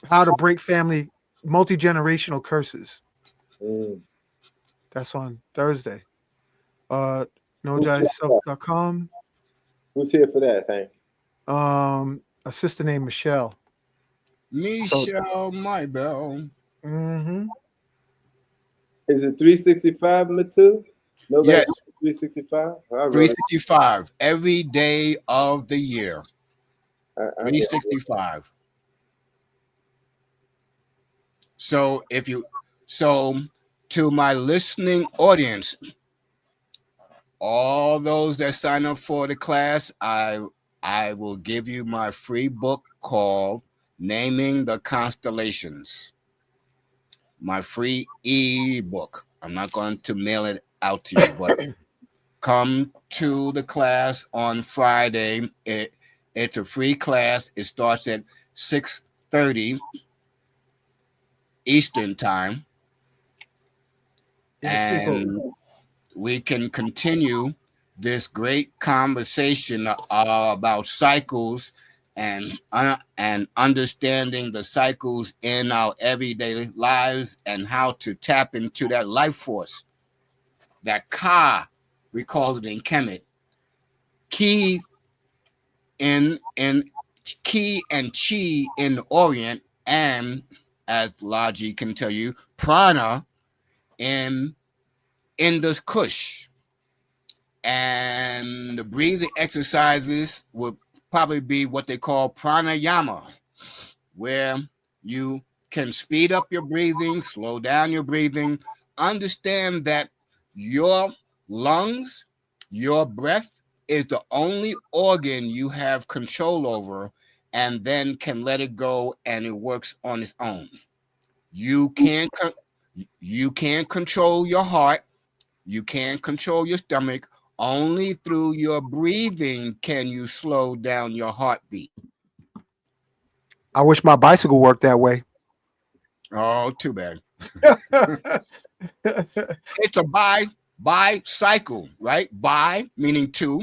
how to break family multi-generational curses. That's on Thursday. Knowthyself.com. Who's here for that, Hank? A sister named Michelle. Michelle Maybell. Mm-hmm. Is it 365, Metu? No, yes. 365? 365 every day of the year. 365. So to my listening audience, all those that sign up for the class, I will give you my free book called Naming the Constellations. My free e-book. I'm not going to mail it out to you, but come to the class on Friday. It's a free class. It starts at 6:30 Eastern time. And we can continue this great conversation about cycles and understanding the cycles in our everyday lives and how to tap into that life force, that Ka, we call it in Kemet, Ki in Ki and Chi in the Orient, and as Logi can tell you, Prana in Indus Kush. And the breathing exercises would probably be what they call pranayama, where you can speed up your breathing, slow down your breathing, understand that your lungs, your breath is the only organ you have control over, and then can let it go and it works on its own. You can't you can't control your heart, you can't control your stomach. Only through your breathing can you slow down your heartbeat. I wish my bicycle worked that way. Oh, too bad. It's a bi-cycle, right? Bi meaning two,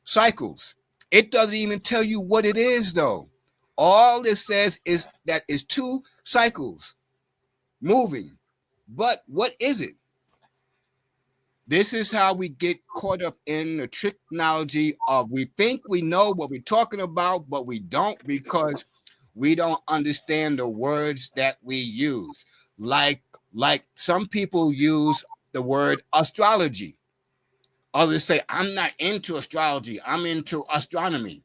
cycles. It doesn't even tell you what it is, though. All it says is that it's two cycles moving. But what is it? This is how we get caught up in the technology of we think we know what we're talking about, but we don't, because we don't understand the words that we use. Like some people use the word astrology. Others say, I'm not into astrology, I'm into astronomy.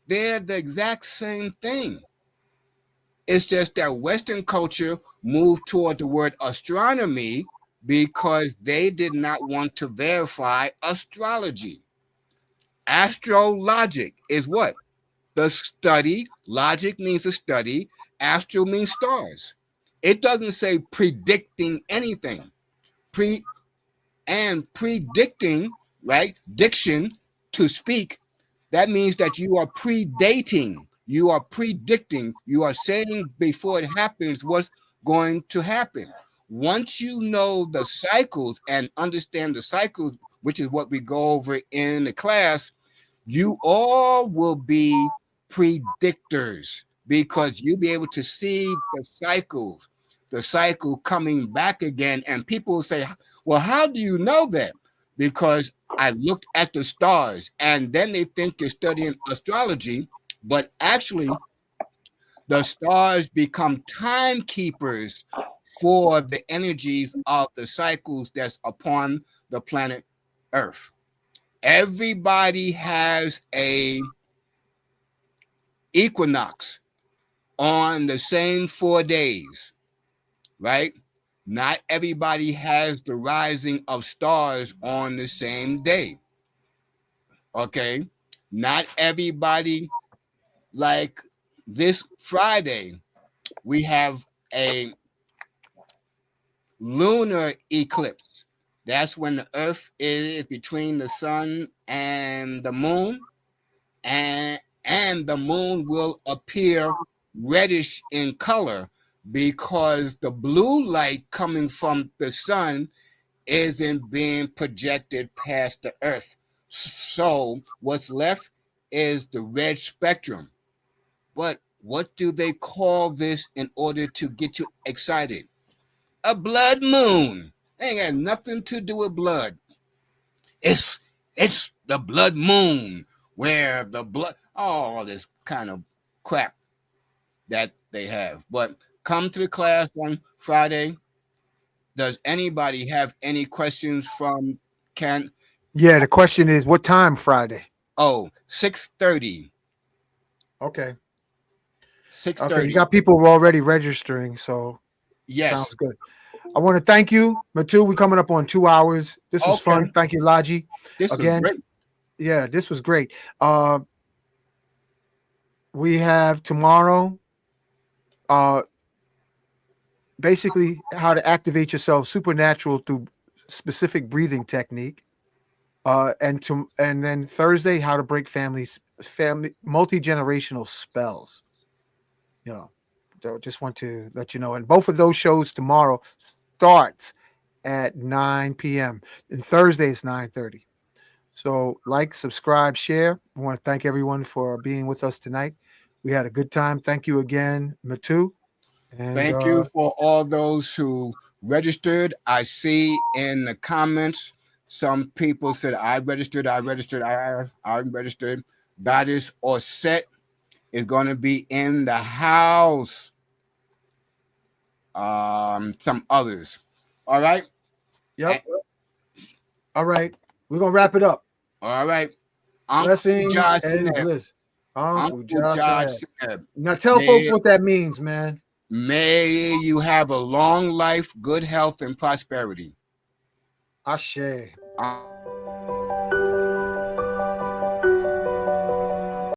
They're the exact same thing. It's just that Western culture moved toward the word astronomy because they did not want to verify astrology. Astrologic is what? The study. Logic means the study. Astro means stars. It doesn't say predicting anything. Predicting, right? Diction, to speak, that means that you are predating. You are predicting. You are saying before it happens what's going to happen. Once you know the cycles and understand the cycles, which is what we go over in the class, you all will be predictors because you'll be able to see the cycles, the cycle coming back again. And people will say, well, how do you know that? Because I looked at the stars, and then they think you're studying astrology, but actually the stars become timekeepers for the energies of the cycles that's upon the planet Earth. Everybody has a equinox on the same 4 days, right? Not everybody has the rising of stars on the same day. Okay. Not everybody, like this Friday, we have a lunar eclipse. That's when the earth is between the sun and the moon, and the moon will appear reddish in color because the blue light coming from the sun isn't being projected past the earth. So what's left is the red spectrum. But what do they call this in order to get you excited? A blood moon. Ain't got nothing to do with blood. It's the blood moon where the blood, all this kind of crap that they have. But come to the class on Friday. Does anybody have any questions from Ken? Yeah, the question is what time Friday? Oh, 6:30. Okay. 6:30. Okay, you got people already registering, so Yes. sounds good. I want to thank you, Metu. We're coming up on 2 hours. This was fun. Thank you, Laji. This again. was great. Yeah, this was great. We have tomorrow. Basically, how to activate yourself supernatural through specific breathing technique. And then Thursday, how to break family multi-generational spells. You know, so just want to let you know. And both of those shows tomorrow starts at 9 p.m. and Thursday is 9:30. So like, subscribe, share. I want to thank everyone for being with us tonight. We had a good time. Thank you again, Metu. And Thank you for all those who registered. I see in the comments Some people said, I registered. Goddess or Set is going to be in the house. Some others. All right. Yep. All right. We're going to wrap it up. All right. Blessings Josh and Snap. bliss. Uncle Josh. Snap. Now tell folks what that means, man. May you have a long life, good health, and prosperity. Ashe.